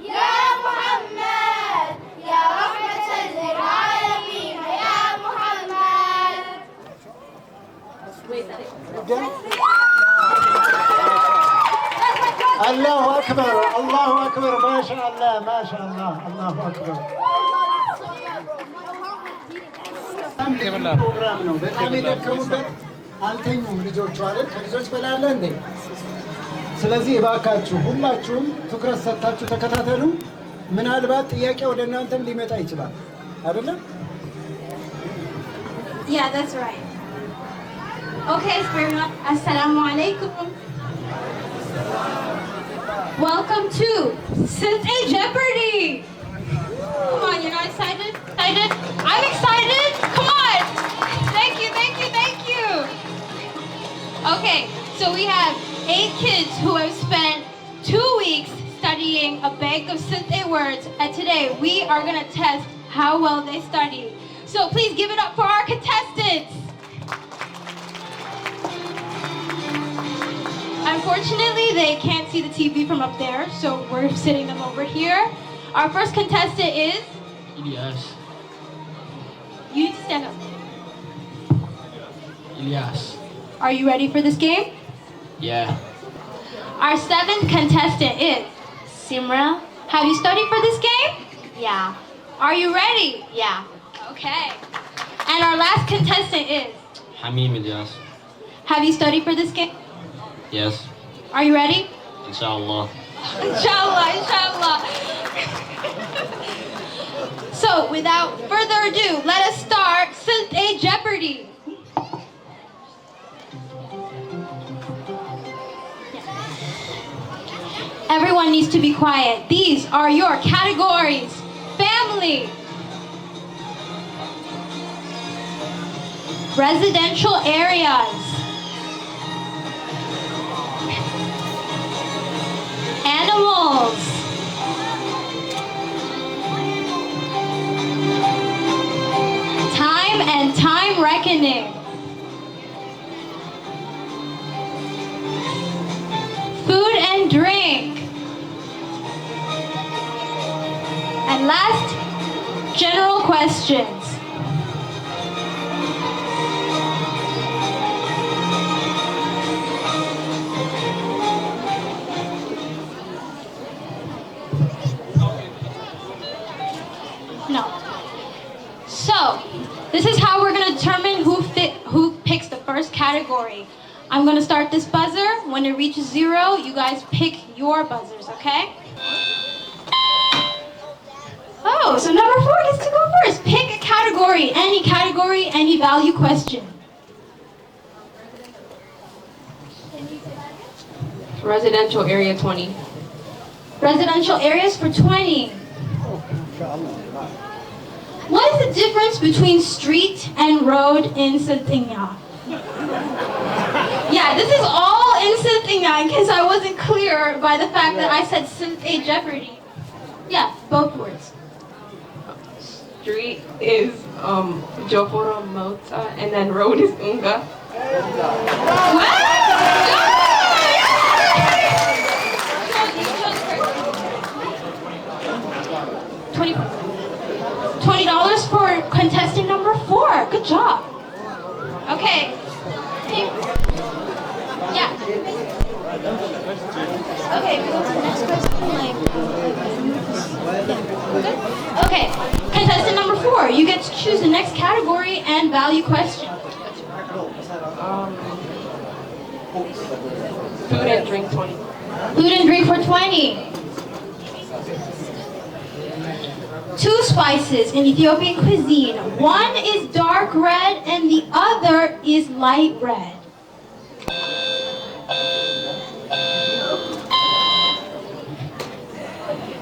يا محمد يا رحمة للعالمين يا محمد. الله أكبر الله أكبر ما شاء الله ما شاء الله الله أكبر. ፕሮግራም ነው። በጣም የደከሙበት አልተኙም ልጆቹ አይደል? ከልጆች በላይ አለ እንዴ? ስለዚህ እባካችሁ ሁላችሁም ትኩረት ሰጥታችሁ ተከታተሉ። ምናልባት ጥያቄ ወደ እናንተም ሊመጣ ይችላል አይደለም? Yeah, that's right. Okay, Assalamu alaikum. Welcome to Sinte Jeopardy. Come on, you're not excited? Excited? I'm excited. Come on. Thank you, thank you, thank you. Okay, so we have 8 kids who have spent 2 weeks studying a bank of Sinte words, and today we are going to test how well they study. So please give it up for our contestants. Unfortunately, they can't see the TV from up there, so we're sitting them over here. Our first contestant is... Ilyas. You need to stand up. Ilyas. Are you ready for this game? Yeah. Our seventh contestant is... Simra. Have you studied for this game? Yeah. Are you ready? Yeah. Okay. And our last contestant is... Hamim Ilyas. Have you studied for this game? Yes. Are you ready? Inshallah. Inshallah, inshallah. So, without further ado, let us start Silk Jeopardy. Everyone needs to be quiet. These are your categories. Family. Residential areas. Animals. Time and time reckoning. Food and drink. And last, general questions. No. So, this is how we're going to determine who picks the first category. I'm going to start this buzzer. When it reaches 0, you guys pick your buzzers, okay? Oh, so number 4 gets to go first. Pick a category, any value question. Residential area 20. Residential areas for 20. What is the difference between street and road in Siltinya? Yeah, this is all in Siltinya in case I wasn't clear by the fact that I said Silt Jeopardy. Yeah, both words. Street is Joforo Mota, and then road is Unga. $20 for contestant number 4. Good job. Okay. Yeah. Okay, we go to the next person. Okay, contestant number 4. You get to choose the next category and value question. Food and drink 20. Food and drink for 20. 2 spices in Ethiopian cuisine. One is dark red and the other is light red.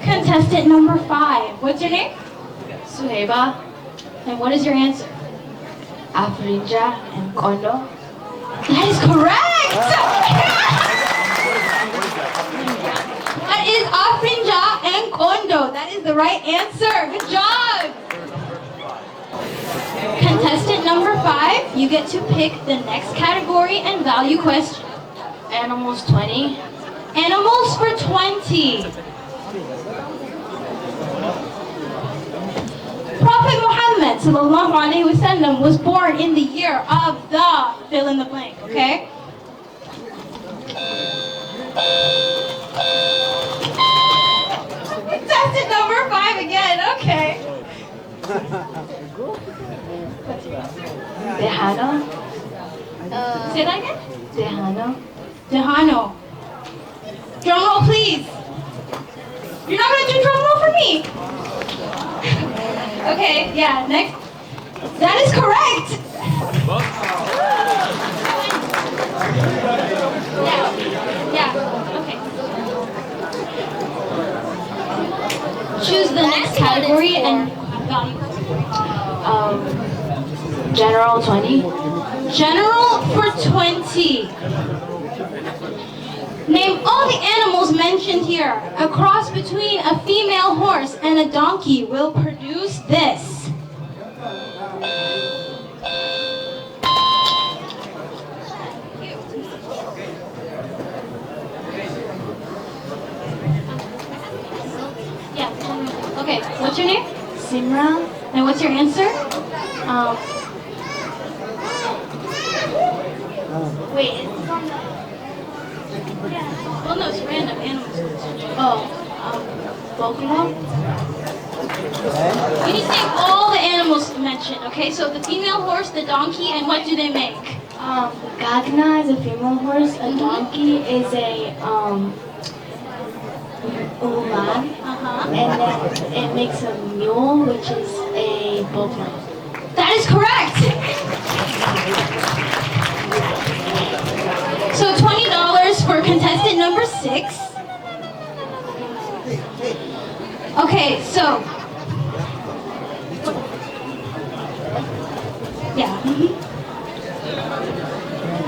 Contestant number 5. What's your name? Suheba. And what is your answer? Afrinja and Kondo. That is correct! That is Afrinja and Kondo. That is the right answer. Good job! Contestant number 5, you get to pick the next category and value question. Animals 20. Animals for 20. Prophet Muhammad sallallahu alaihi wasallam was born in the year of the fill in the blank, okay? Contestant number 5 again, okay. Dehano. Say that again? Dehano. Dehano. Drum roll, please. You're not gonna do drum roll for me? Okay, yeah, next. That is correct. Yeah, okay. Choose the next category and value. General 20. General for 20. Name all the animals mentioned here. A cross between a female horse and a donkey will produce this. Okay, what's your name? Simra. And what's your answer? Wait, it's on the... Well, no, it's random animals. Pokemon. You need to name all the animals mentioned, okay? So the female horse, the donkey, and what do they make? Gagna is a female horse. A donkey is a uman. And then it makes a mule, which is a Pokemon. That is correct. So $20 for contestant number 6. Okay, so yeah.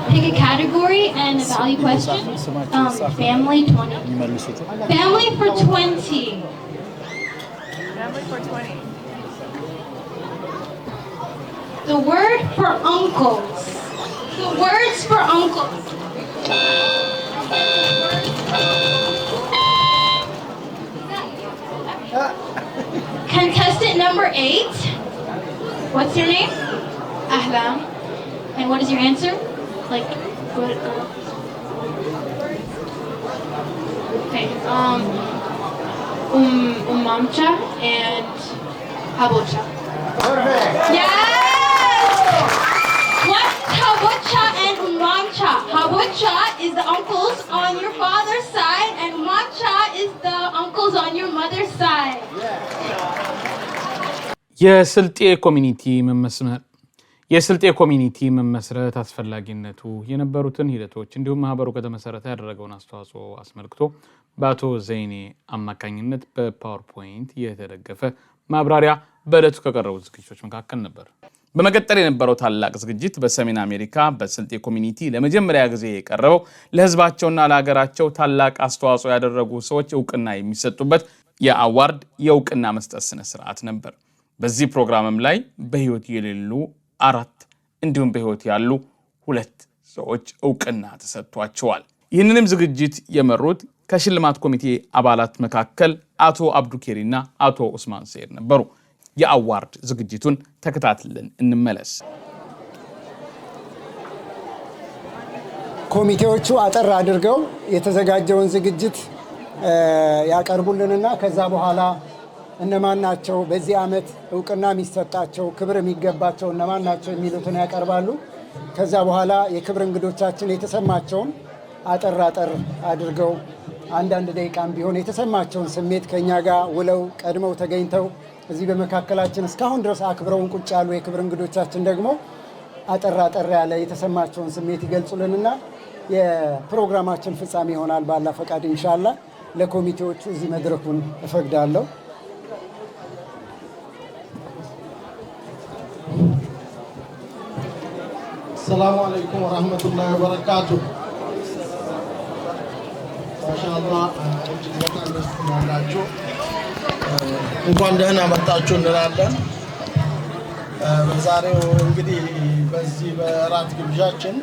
Pick a category and a value question. Family 20. Family for 20. Family for 20. The word for uncles. The words for uncles. Contestant number 8. What's your name? Ahlam. And what is your answer? Like, what? Okay. Umamcha and Habocha. Yes! What's Habocha and Umamcha? Habocha is the uncles on your father's side, and Umamcha is the uncles on your mother's side. የስልጤ ኮሚኒቲ መመስረት አስፈላጊነቱ የነበሩትን ሂደቶች እንዲሁም ማህበሩ ከተመሰረተ ያደረገውን አስተዋጽኦ አስመልክቶ በአቶ ዘይኔ አማካኝነት በፓወርፖይንት የተደገፈ ማብራሪያ በዕለቱ ከቀረቡ ዝግጅቶች መካከል ነበር። በመቀጠል የነበረው ታላቅ ዝግጅት በሰሜን አሜሪካ በስልጤ ኮሚኒቲ ለመጀመሪያ ጊዜ የቀረበው ለህዝባቸውና ለሀገራቸው ታላቅ አስተዋጽኦ ያደረጉ ሰዎች ዕውቅና የሚሰጡበት የአዋርድ የዕውቅና መስጠት ስነ ስርዓት ነበር። በዚህ ፕሮግራምም ላይ በህይወት የሌሉ 4 እንዲሁም በህይወት ያሉ 2 ሰዎች ዕውቅና ተሰጥቷቸዋል። ይህንንም ዝግጅት የመሩት ከሽልማት ኮሚቴ አባላት መካከል አቶ አብዱኬሪና አቶ ኡስማን ሰይድ ነበሩ። የአዋርድ ዝግጅቱን ተከታትለን እንመለስ። ኮሚቴዎቹ አጠር አድርገው የተዘጋጀውን ዝግጅት ያቀርቡልንና ከዛ በኋላ እነማን ናቸው በዚህ ዓመት ዕውቅና የሚሰጣቸው ክብር የሚገባቸው እነማን ናቸው የሚሉትን ያቀርባሉ። ከዛ በኋላ የክብር እንግዶቻችን የተሰማቸውን አጠር አድርገው አንዳንድ ደቂቃም ቢሆን የተሰማቸውን ስሜት ከኛ ጋር ውለው ቀድመው ተገኝተው እዚህ በመካከላችን እስካሁን ድረስ አክብረውን ቁጭ ያሉ የክብር እንግዶቻችን ደግሞ አጠር ያለ የተሰማቸውን ስሜት ይገልጹልንና የፕሮግራማችን ፍጻሜ ይሆናል ባላህ ፈቃድ ኢንሻአላህ። ለኮሚቴዎቹ እዚህ መድረኩን እፈቅዳለሁ። السلام عليكم ورحمة الله وبركاته. ما شاء الله እንኳን ደህና መጣችሁ እንላለን። በዛሬው እንግዲህ በዚህ በራት ግብዣችን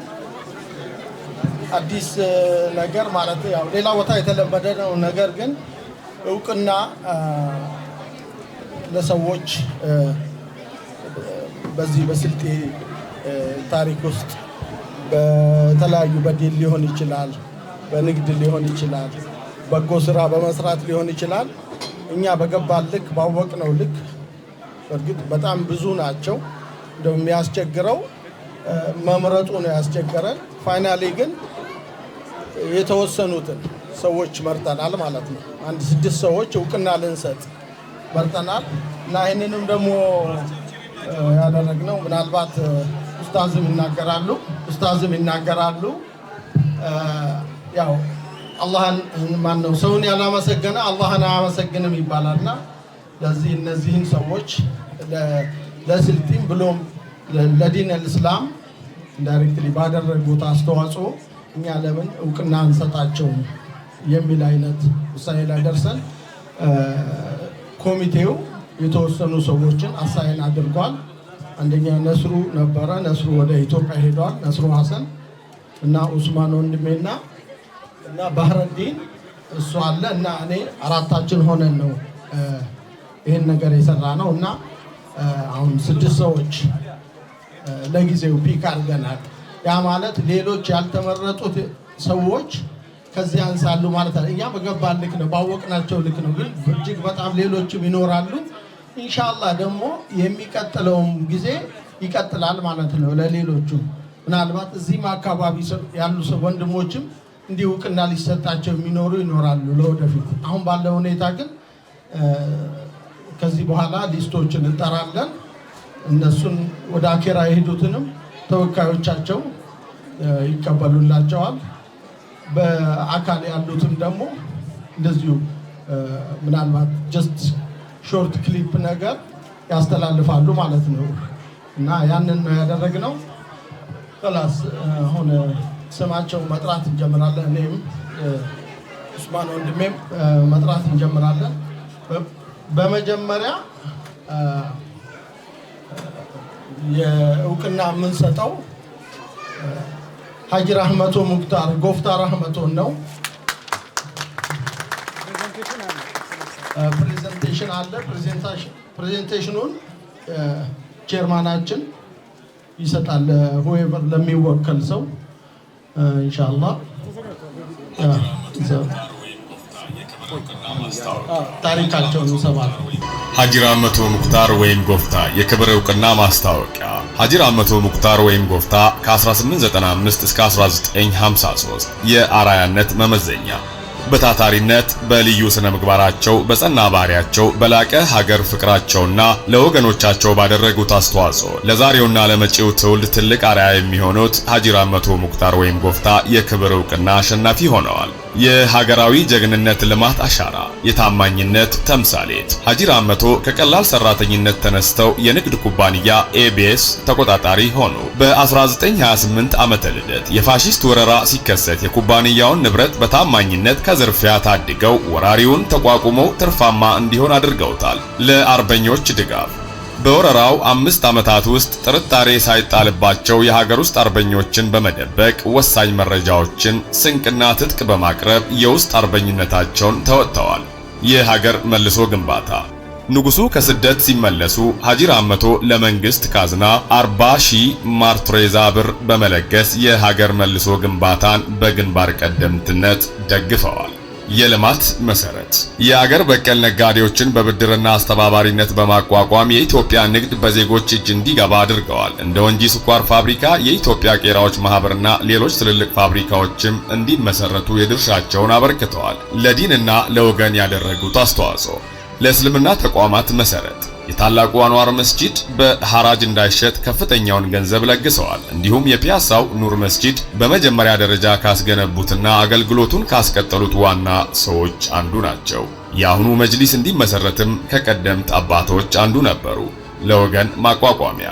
አዲስ ነገር ማለት ያው ሌላ ቦታ የተለመደ ነው። ነገር ግን ዕውቅና ለሰዎች በዚህ በስልጤ ታሪክ ውስጥ በተለያዩ በዲል ሊሆን ይችላል፣ በንግድ ሊሆን ይችላል፣ በጎ ስራ በመስራት ሊሆን ይችላል። እኛ በገባን ልክ ባወቅነው ልክ እርግጥ በጣም ብዙ ናቸው። እንደሚያስቸግረው መምረጡ ነው ያስቸገረን። ፋይናሊ ግን የተወሰኑትን ሰዎች መርጠናል ማለት ነው። 6 ሰዎች ዕውቅና ልንሰጥ መርጠናል እና ይህንንም ደግሞ ያደረግነው ምናልባት ኡስታዝም ይናገራሉ። ያው አላህን ማነው ሰውን ያላመሰገነ አላህን አያመሰግንም ይባላልና ለዚህ እነዚህን ሰዎች ለስልጤም ብሎም ለዲን አልእስላም ዳይሬክትሊ ባደረጉት አስተዋጽኦ እኛ ለምን ዕውቅና እንሰጣቸው የሚል አይነት ውሳኔ ላይ ደርሰን ኮሚቴው የተወሰኑ ሰዎችን አሳይን አድርጓል። አንደኛ ነስሩ ነበረ። ነስሩ ወደ ኢትዮጵያ ሄዷል። ነስሩ ሐሰን እና ኡስማን ወንድሜና ባህረዲን እሱ አለ እና እኔ 4ታችን ሆነን ነው ይህን ነገር የሰራ ነው እና አሁን 6 ሰዎች ለጊዜው ፒክ አድርገናል። ያ ማለት ሌሎች ያልተመረጡት ሰዎች ከዚህ አንሳሉ ማለት ነው። እኛ በገባን ልክ ነው፣ ባወቅናቸው ልክ ነው። ግን እጅግ በጣም ሌሎችም ይኖራሉ። ኢንሻአላህ ደግሞ የሚቀጥለውም ጊዜ ይቀጥላል ማለት ነው። ለሌሎቹ ምናልባት እዚህም አካባቢ ያሉ ወንድሞችም እንዲህ እውቅና ሊሰጣቸው ይኖራሉ ለወደፊት። አሁን ባለው ሁኔታ ግን ከዚህ በኋላ ሊስቶችን እንጠራለን። እነሱን ወደ አኬራ የሄዱትንም ተወካዮቻቸው ይቀበሉላቸዋል። በአካል ያሉትም ደግሞ እንደዚሁ ምናልባት ጀስት ሾርት ክሊፕ ነገር ያስተላልፋሉ ማለት ነው እና ያንን ነው ያደረግነው። خلاص አሁን ስማቸው መጥራት እንጀምራለን። እኔም ኡስማን ወንድሜም መጥራት እንጀምራለን። በመጀመሪያ የእውቅና የምንሰጠው ሀጂ ረህመቶ ሙክታር ጎፍታ ረህመቶን ነው። ፕሬዘንቴሽን አለ። ፕሬዘንቴሽኑን ቼርማናችን ይሰጣል ሆኤቨር ለሚወከል ሰው ኢንሻአላህ። ታሪካቸውን እንሰማለን። ሀጂ ረህመቶ ሙክታር ወይም ጎፍታ የክብር እውቅና ማስታወቂያ። ሀጂ ረህመቶ ሙክታር ወይም ጎፍታ ከ1895 እስከ 1953 የአራያነት መመዘኛ በታታሪነት በልዩ ስነ ምግባራቸው በጸና ባህሪያቸው በላቀ ሀገር ፍቅራቸውና ለወገኖቻቸው ባደረጉት አስተዋጽኦ ለዛሬውና ለመጪው ትውልድ ትልቅ አርአያ የሚሆኑት ሀጂ ረህመቶ ሙክታር ወይም ጎፍታ የክብር እውቅና አሸናፊ ሆነዋል። የሀገራዊ ጀግንነት ልማት አሻራ፣ የታማኝነት ተምሳሌት ሀጂ ረህመቶ ከቀላል ሰራተኝነት ተነስተው የንግድ ኩባንያ ኤቢኤስ ተቆጣጣሪ ሆኑ። በ1928 ዓመተ ልደት የፋሺስት ወረራ ሲከሰት የኩባንያውን ንብረት በታማኝነት ከዝርፊያ ታድገው ወራሪውን ተቋቁመው ትርፋማ እንዲሆን አድርገውታል። ለአርበኞች ድጋፍ በወረራው 5 ዓመታት ውስጥ ጥርጣሬ ሳይጣልባቸው የሀገር ውስጥ አርበኞችን በመደበቅ ወሳኝ መረጃዎችን፣ ስንቅና ትጥቅ በማቅረብ የውስጥ አርበኝነታቸውን ተወጥተዋል። የሀገር መልሶ ግንባታ ንጉሱ ከስደት ሲመለሱ ሀጂ ረህመቶ ለመንግስት ካዝና 40,000 ማርትሬዛ ብር በመለገስ የሀገር መልሶ ግንባታን በግንባር ቀደምትነት ደግፈዋል። የልማት መሰረት የአገር በቀል ነጋዴዎችን በብድርና አስተባባሪነት በማቋቋም የኢትዮጵያ ንግድ በዜጎች እጅ እንዲገባ አድርገዋል። እንደ ወንጂ ስኳር ፋብሪካ፣ የኢትዮጵያ ቄራዎች ማህበርና ሌሎች ትልልቅ ፋብሪካዎችም እንዲመሰረቱ የድርሻቸውን አበርክተዋል። ለዲንና ለወገን ያደረጉት አስተዋጽኦ ለእስልምና ተቋማት መሰረት የታላቁ አንዋር መስጂድ በሐራጅ እንዳይሸጥ ከፍተኛውን ገንዘብ ለግሰዋል። እንዲሁም የፒያሳው ኑር መስጂድ በመጀመሪያ ደረጃ ካስገነቡትና አገልግሎቱን ካስቀጠሉት ዋና ሰዎች አንዱ ናቸው። የአሁኑ መጅሊስ እንዲመሰረትም ከቀደምት አባቶች አንዱ ነበሩ። ለወገን ማቋቋሚያ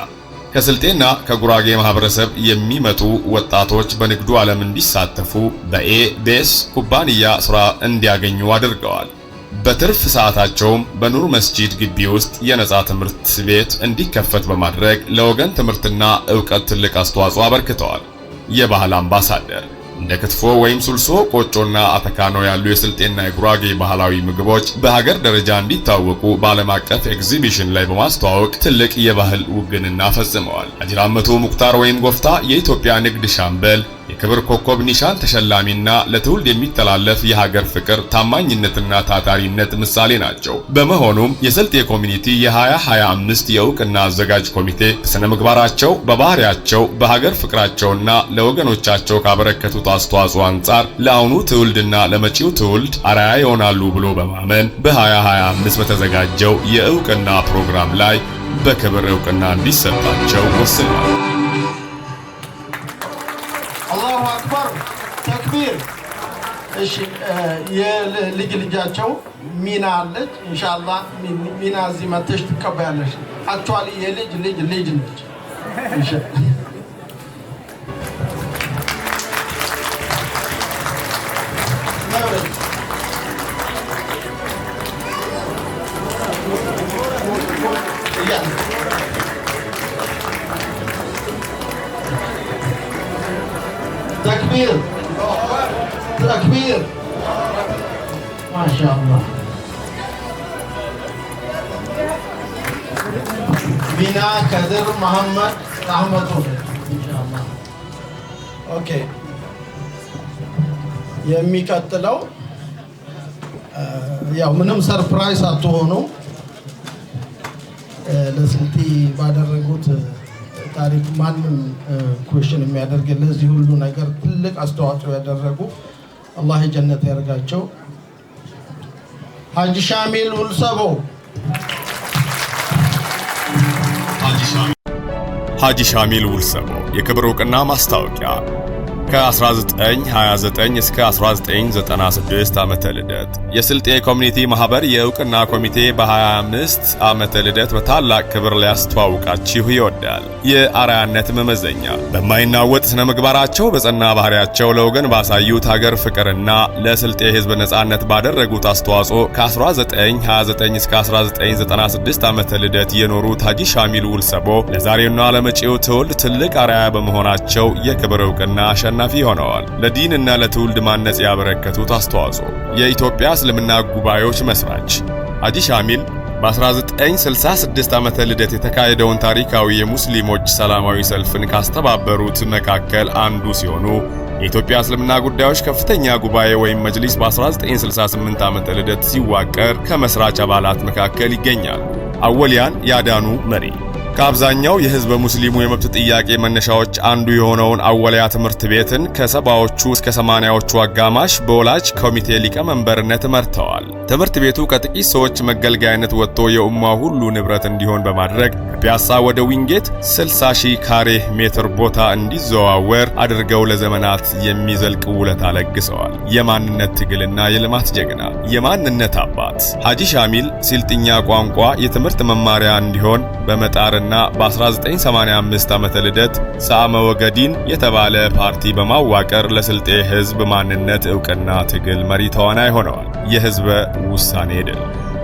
ከስልጤና ከጉራጌ ማህበረሰብ የሚመጡ ወጣቶች በንግዱ ዓለም እንዲሳተፉ በኤቢኤስ ኩባንያ ስራ እንዲያገኙ አድርገዋል። በትርፍ ሰዓታቸውም በኑር መስጂድ ግቢ ውስጥ የነጻ ትምህርት ቤት እንዲከፈት በማድረግ ለወገን ትምህርትና ዕውቀት ትልቅ አስተዋጽኦ አበርክተዋል። የባህል አምባሳደር እንደ ክትፎ ወይም ሱልሶ፣ ቆጮና አተካኖ ያሉ የስልጤና የጉራጌ ባህላዊ ምግቦች በሀገር ደረጃ እንዲታወቁ በዓለም አቀፍ ኤግዚቢሽን ላይ በማስተዋወቅ ትልቅ የባህል ውግንና ፈጽመዋል። ሀጂ ረህመቶ ሙክታር ወይም ጎፍታ የኢትዮጵያ ንግድ ሻምበል፣ የክብር ኮከብ ኒሻን ተሸላሚና ለትውልድ የሚተላለፍ የሀገር ፍቅር፣ ታማኝነትና ታታሪነት ምሳሌ ናቸው። በመሆኑም የስልጤ ኮሚኒቲ የ2025 የእውቅና አዘጋጅ ኮሚቴ በስነ ምግባራቸው፣ በባህሪያቸው፣ በሀገር ፍቅራቸውና ለወገኖቻቸው ካበረከቱት አስተዋጽኦ አንጻር ለአሁኑ ትውልድና ለመጪው ትውልድ አርአያ ይሆናሉ ብሎ በማመን በ2025 በተዘጋጀው የእውቅና ፕሮግራም ላይ በክብር እውቅና እንዲሰጣቸው ወስነዋል። አላሁ አክበር ተክቢር። እሺ የልጅ ልጃቸው ሚና አለች። ኢንሻአላህ ሚና እዚህ መተሽ ትቀበያለሽ። አክቹአሊ የልጅ ልጅ ነች። تكبير تكبير ما شاء الله ቢና ከድር መሐመድ ረህመቱ ኢንሻአላህ። ኦኬ የሚቀጥለው ያው ምንም ሰርፕራይዝ አትሆኑ ለስልጤ ባደረጉት ታሪክ ማንም ኩዌሽን የሚያደርግ ለዚህ ሁሉ ነገር ትልቅ አስተዋጽኦ ያደረጉ አላህ ጀነት ያርጋቸው። ሀጂ ሻሚል ውልሰቦ ሀጂ ሻሚል ውልሰቦ የክብር ዕውቅና ማስታወቂያ ከ1929 እስከ 1996 ዓመተ ልደት የስልጤ ኮሚኒቲ ማህበር የዕውቅና ኮሚቴ በ25 ዓመተ ልደት በታላቅ ክብር ሊያስተዋውቃችሁ ይወዳል። የአርአያነት መመዘኛ በማይናወጥ ስነ ምግባራቸው በጸና ባህሪያቸው ለወገን ባሳዩት ሀገር ፍቅርና ለስልጤ ሕዝብ ነጻነት ባደረጉት አስተዋጽኦ ከ1929 እስከ 1996 ዓመተ ልደት የኖሩት ሀጂ ሻሚል ውልሰቦ ለዛሬውና ለመጪው ትውልድ ትልቅ አርአያ በመሆናቸው የክብር ዕውቅና አሸናፊ ሆነዋል። ለዲንና ለትውልድ ማነጽ ያበረከቱት አስተዋጽኦ የኢትዮጵያ እስልምና ጉባኤዎች መስራች ሀጂ ሻሚል በ1966 ዓመተ ልደት የተካሄደውን ታሪካዊ የሙስሊሞች ሰላማዊ ሰልፍን ካስተባበሩት መካከል አንዱ ሲሆኑ የኢትዮጵያ እስልምና ጉዳዮች ከፍተኛ ጉባኤ ወይም መጅሊስ በ1968 ዓመተ ልደት ሲዋቀር ከመስራች አባላት መካከል ይገኛሉ። አወሊያን ያዳኑ መሪ ከአብዛኛው የህዝበ ሙስሊሙ የመብት ጥያቄ መነሻዎች አንዱ የሆነውን አወሊያ ትምህርት ቤትን ከሰባዎቹ እስከ 80ዎቹ አጋማሽ በወላጅ ኮሚቴ ሊቀመንበርነት መርተዋል። ትምህርት ቤቱ ከጥቂት ሰዎች መገልገያነት ወጥቶ የኡማ ሁሉ ንብረት እንዲሆን በማድረግ ከፒያሳ ወደ ዊንጌት 60,000 ካሬ ሜትር ቦታ እንዲዘዋወር አድርገው ለዘመናት የሚዘልቅ ውለታ ለግሰዋል። የማንነት ትግልና የልማት ጀግና፣ የማንነት አባት ሀጂ ሻሚል ስልጥኛ ቋንቋ የትምህርት መማሪያ እንዲሆን በመጣርና በ1985 ዓመተ ልደት ሳመ ወገዲን የተባለ ፓርቲ በማዋቀር ለስልጤ ህዝብ ማንነት ዕውቅና ትግል መሪ ተዋናይ ሆነዋል። የህዝበ ውሳኔ ድል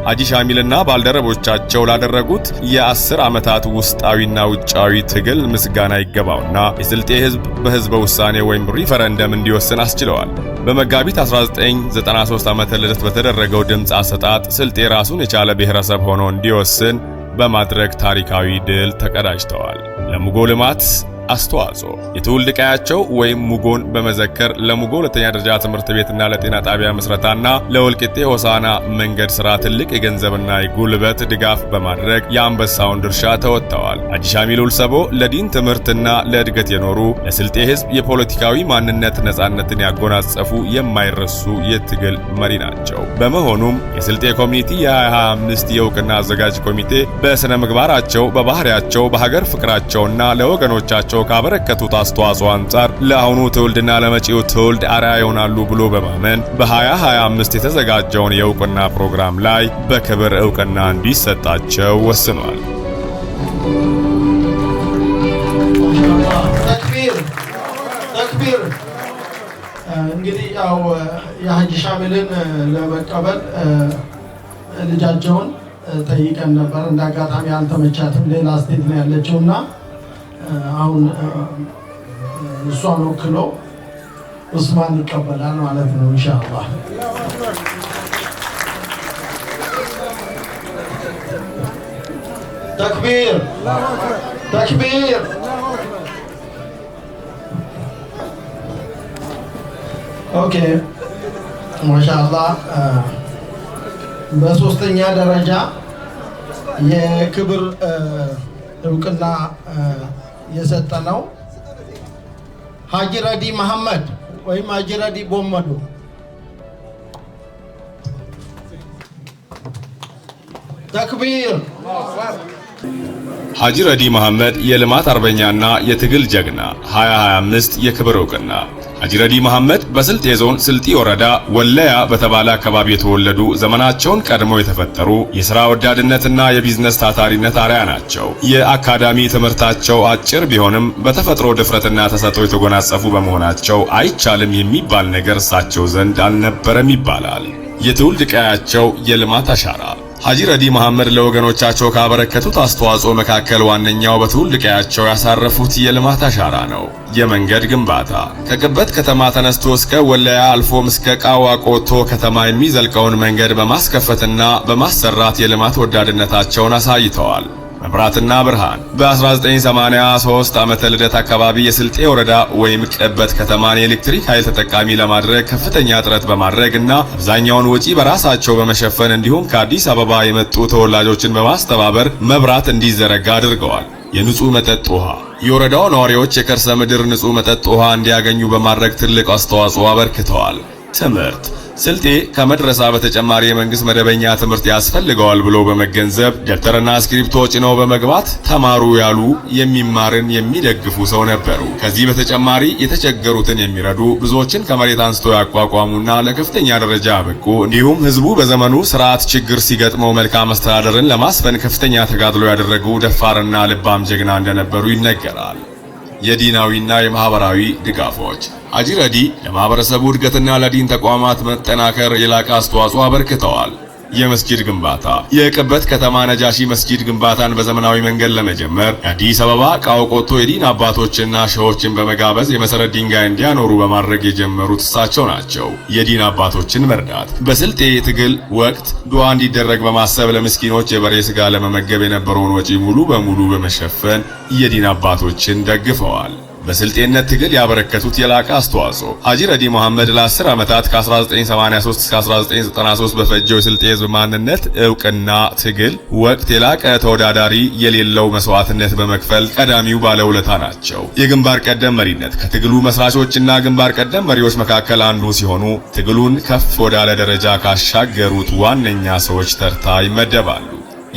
ሀጂ ሻሚልና ባልደረቦቻቸው ላደረጉት የ10 ዓመታት ውስጣዊና ውጫዊ ትግል ምስጋና ይገባውና የስልጤ ህዝብ በህዝበ ውሳኔ ወይም ሪፈረንደም እንዲወስን አስችለዋል። በመጋቢት 1993 ዓመተ ልደት በተደረገው ድምፅ አሰጣጥ ስልጤ ራሱን የቻለ ብሔረሰብ ሆኖ እንዲወስን በማድረግ ታሪካዊ ድል ተቀዳጅተዋል። ለሙጎ ልማት አስተዋጽኦ የትውልድ ቀያቸው ወይም ሙጎን በመዘከር ለሙጎ ሁለተኛ ደረጃ ትምህርት ቤትና ለጤና ጣቢያ መስረታና ለወልቂጤ ሆሳና መንገድ ስራ ትልቅ የገንዘብና የጉልበት ድጋፍ በማድረግ የአንበሳውን ድርሻ ተወጥተዋል። ሀጂ ሻሚል ውልሰቦ ለዲን ትምህርትና ለእድገት የኖሩ ለስልጤ ህዝብ የፖለቲካዊ ማንነት ነጻነትን ያጎናጸፉ የማይረሱ የትግል መሪ ናቸው። በመሆኑም የስልጤ ኮሚኒቲ የ2025 የዕውቅና አዘጋጅ ኮሚቴ በስነ ምግባራቸው፣ በባህሪያቸው፣ በሀገር ፍቅራቸውና ለወገኖቻቸው ካበረከቱት አስተዋጽኦ አንጻር ለአሁኑ ትውልድና ለመጪው ትውልድ አርአያ ይሆናሉ ብሎ በማመን በ2025 የተዘጋጀውን የዕውቅና ፕሮግራም ላይ በክብር ዕውቅና እንዲሰጣቸው ወስኗል። ተክቢር። እንግዲህ ያው የሀጂ ሻሚልን ለመቀበል ልጃቸውን ጠይቀን ነበር። እንዳጋጣሚ አልተመቻትም፣ ሌላ ስቴት ነው ያለችውና አሁን እሷን ወክሎ ኡስማን ይቀበላል ማለት ነው ኢንሻአላህ። ተክቢር ተክቢር። ኦኬ ማሻአላህ። በሶስተኛ ደረጃ የክብር ዕውቅና የሰጠነው ሀጂ ረዲ መሐመድ ወይም ሀጂ ረዲ ቦመዱ። ተክቢር። ሀጂ ረዲ መሐመድ የልማት አርበኛና የትግል ጀግና 2025 የክብር ዕውቅና ሀጂ ረዲ መሐመድ በስልጤ ዞን ስልጢ ወረዳ ወለያ በተባለ አካባቢ የተወለዱ ዘመናቸውን ቀድመው የተፈጠሩ የሥራ ወዳድነትና የቢዝነስ ታታሪነት አርአያ ናቸው። የአካዳሚ ትምህርታቸው አጭር ቢሆንም በተፈጥሮ ድፍረትና ተሰጥኦ የተጎናጸፉ በመሆናቸው አይቻልም የሚባል ነገር እሳቸው ዘንድ አልነበረም ይባላል። የትውልድ ቀያቸው የልማት አሻራ ሀጂ ረዲ መሐመድ ለወገኖቻቸው ካበረከቱት አስተዋጽኦ መካከል ዋነኛው በትውልድ ቀያቸው ያሳረፉት የልማት አሻራ ነው። የመንገድ ግንባታ ከቅበት ከተማ ተነስቶ እስከ ወለያ አልፎም እስከ ቃዋ ቆቶ ከተማ የሚዘልቀውን መንገድ በማስከፈትና በማሰራት የልማት ወዳድነታቸውን አሳይተዋል። መብራትና ብርሃን። በ1983 ዓመተ ልደት አካባቢ የስልጤ ወረዳ ወይም ቅበት ከተማን የኤሌክትሪክ ኃይል ተጠቃሚ ለማድረግ ከፍተኛ ጥረት በማድረግ እና አብዛኛውን ወጪ በራሳቸው በመሸፈን እንዲሁም ከአዲስ አበባ የመጡ ተወላጆችን በማስተባበር መብራት እንዲዘረጋ አድርገዋል። የንጹህ መጠጥ ውሃ። የወረዳው ነዋሪዎች የከርሰ ምድር ንጹህ መጠጥ ውሃ እንዲያገኙ በማድረግ ትልቅ አስተዋጽኦ አበርክተዋል። ትምህርት። ስልጤ ከመድረሳ በተጨማሪ የመንግስት መደበኛ ትምህርት ያስፈልገዋል ብሎ በመገንዘብ ደብተርና እስክሪፕቶ ጭነው በመግባት ተማሩ ያሉ የሚማርን የሚደግፉ ሰው ነበሩ። ከዚህ በተጨማሪ የተቸገሩትን የሚረዱ ብዙዎችን ከመሬት አንስቶ ያቋቋሙና ለከፍተኛ ደረጃ ያበቁ እንዲሁም ህዝቡ በዘመኑ ስርዓት ችግር ሲገጥመው መልካም አስተዳደርን ለማስፈን ከፍተኛ ተጋድሎ ያደረጉ ደፋርና ልባም ጀግና እንደነበሩ ይነገራል። የዲናዊና የማህበራዊ ድጋፎች። ሀጂ ረዲ ለማህበረሰቡ እድገትና ለዲን ተቋማት መጠናከር የላቀ አስተዋጽኦ አበርክተዋል። የመስጂድ ግንባታ። የቅበት ከተማ ነጃሺ መስጂድ ግንባታን በዘመናዊ መንገድ ለመጀመር የአዲስ አበባ ቃው ቆቶ የዲን አባቶችና ሸሆችን በመጋበዝ የመሰረት ድንጋይ እንዲያኖሩ በማድረግ የጀመሩት እሳቸው ናቸው። የዲን አባቶችን መርዳት። በስልጤ ትግል ወቅት ዱዓ እንዲደረግ በማሰብ ለምስኪኖች የበሬ ስጋ ለመመገብ የነበረውን ወጪ ሙሉ በሙሉ በመሸፈን የዲን አባቶችን ደግፈዋል። በስልጤነት ትግል ያበረከቱት የላቀ አስተዋጽኦ። ሀጂ ረዲ መሐመድ ለ10 ዓመታት ከ1983 እስከ 1993 በፈጀው የስልጤ ህዝብ ማንነት እውቅና ትግል ወቅት የላቀ ተወዳዳሪ የሌለው መስዋዕትነት በመክፈል ቀዳሚው ባለውለታ ናቸው። የግንባር ቀደም መሪነት። ከትግሉ መስራቾችና ግንባር ቀደም መሪዎች መካከል አንዱ ሲሆኑ ትግሉን ከፍ ወዳለ ደረጃ ካሻገሩት ዋነኛ ሰዎች ተርታ ይመደባሉ።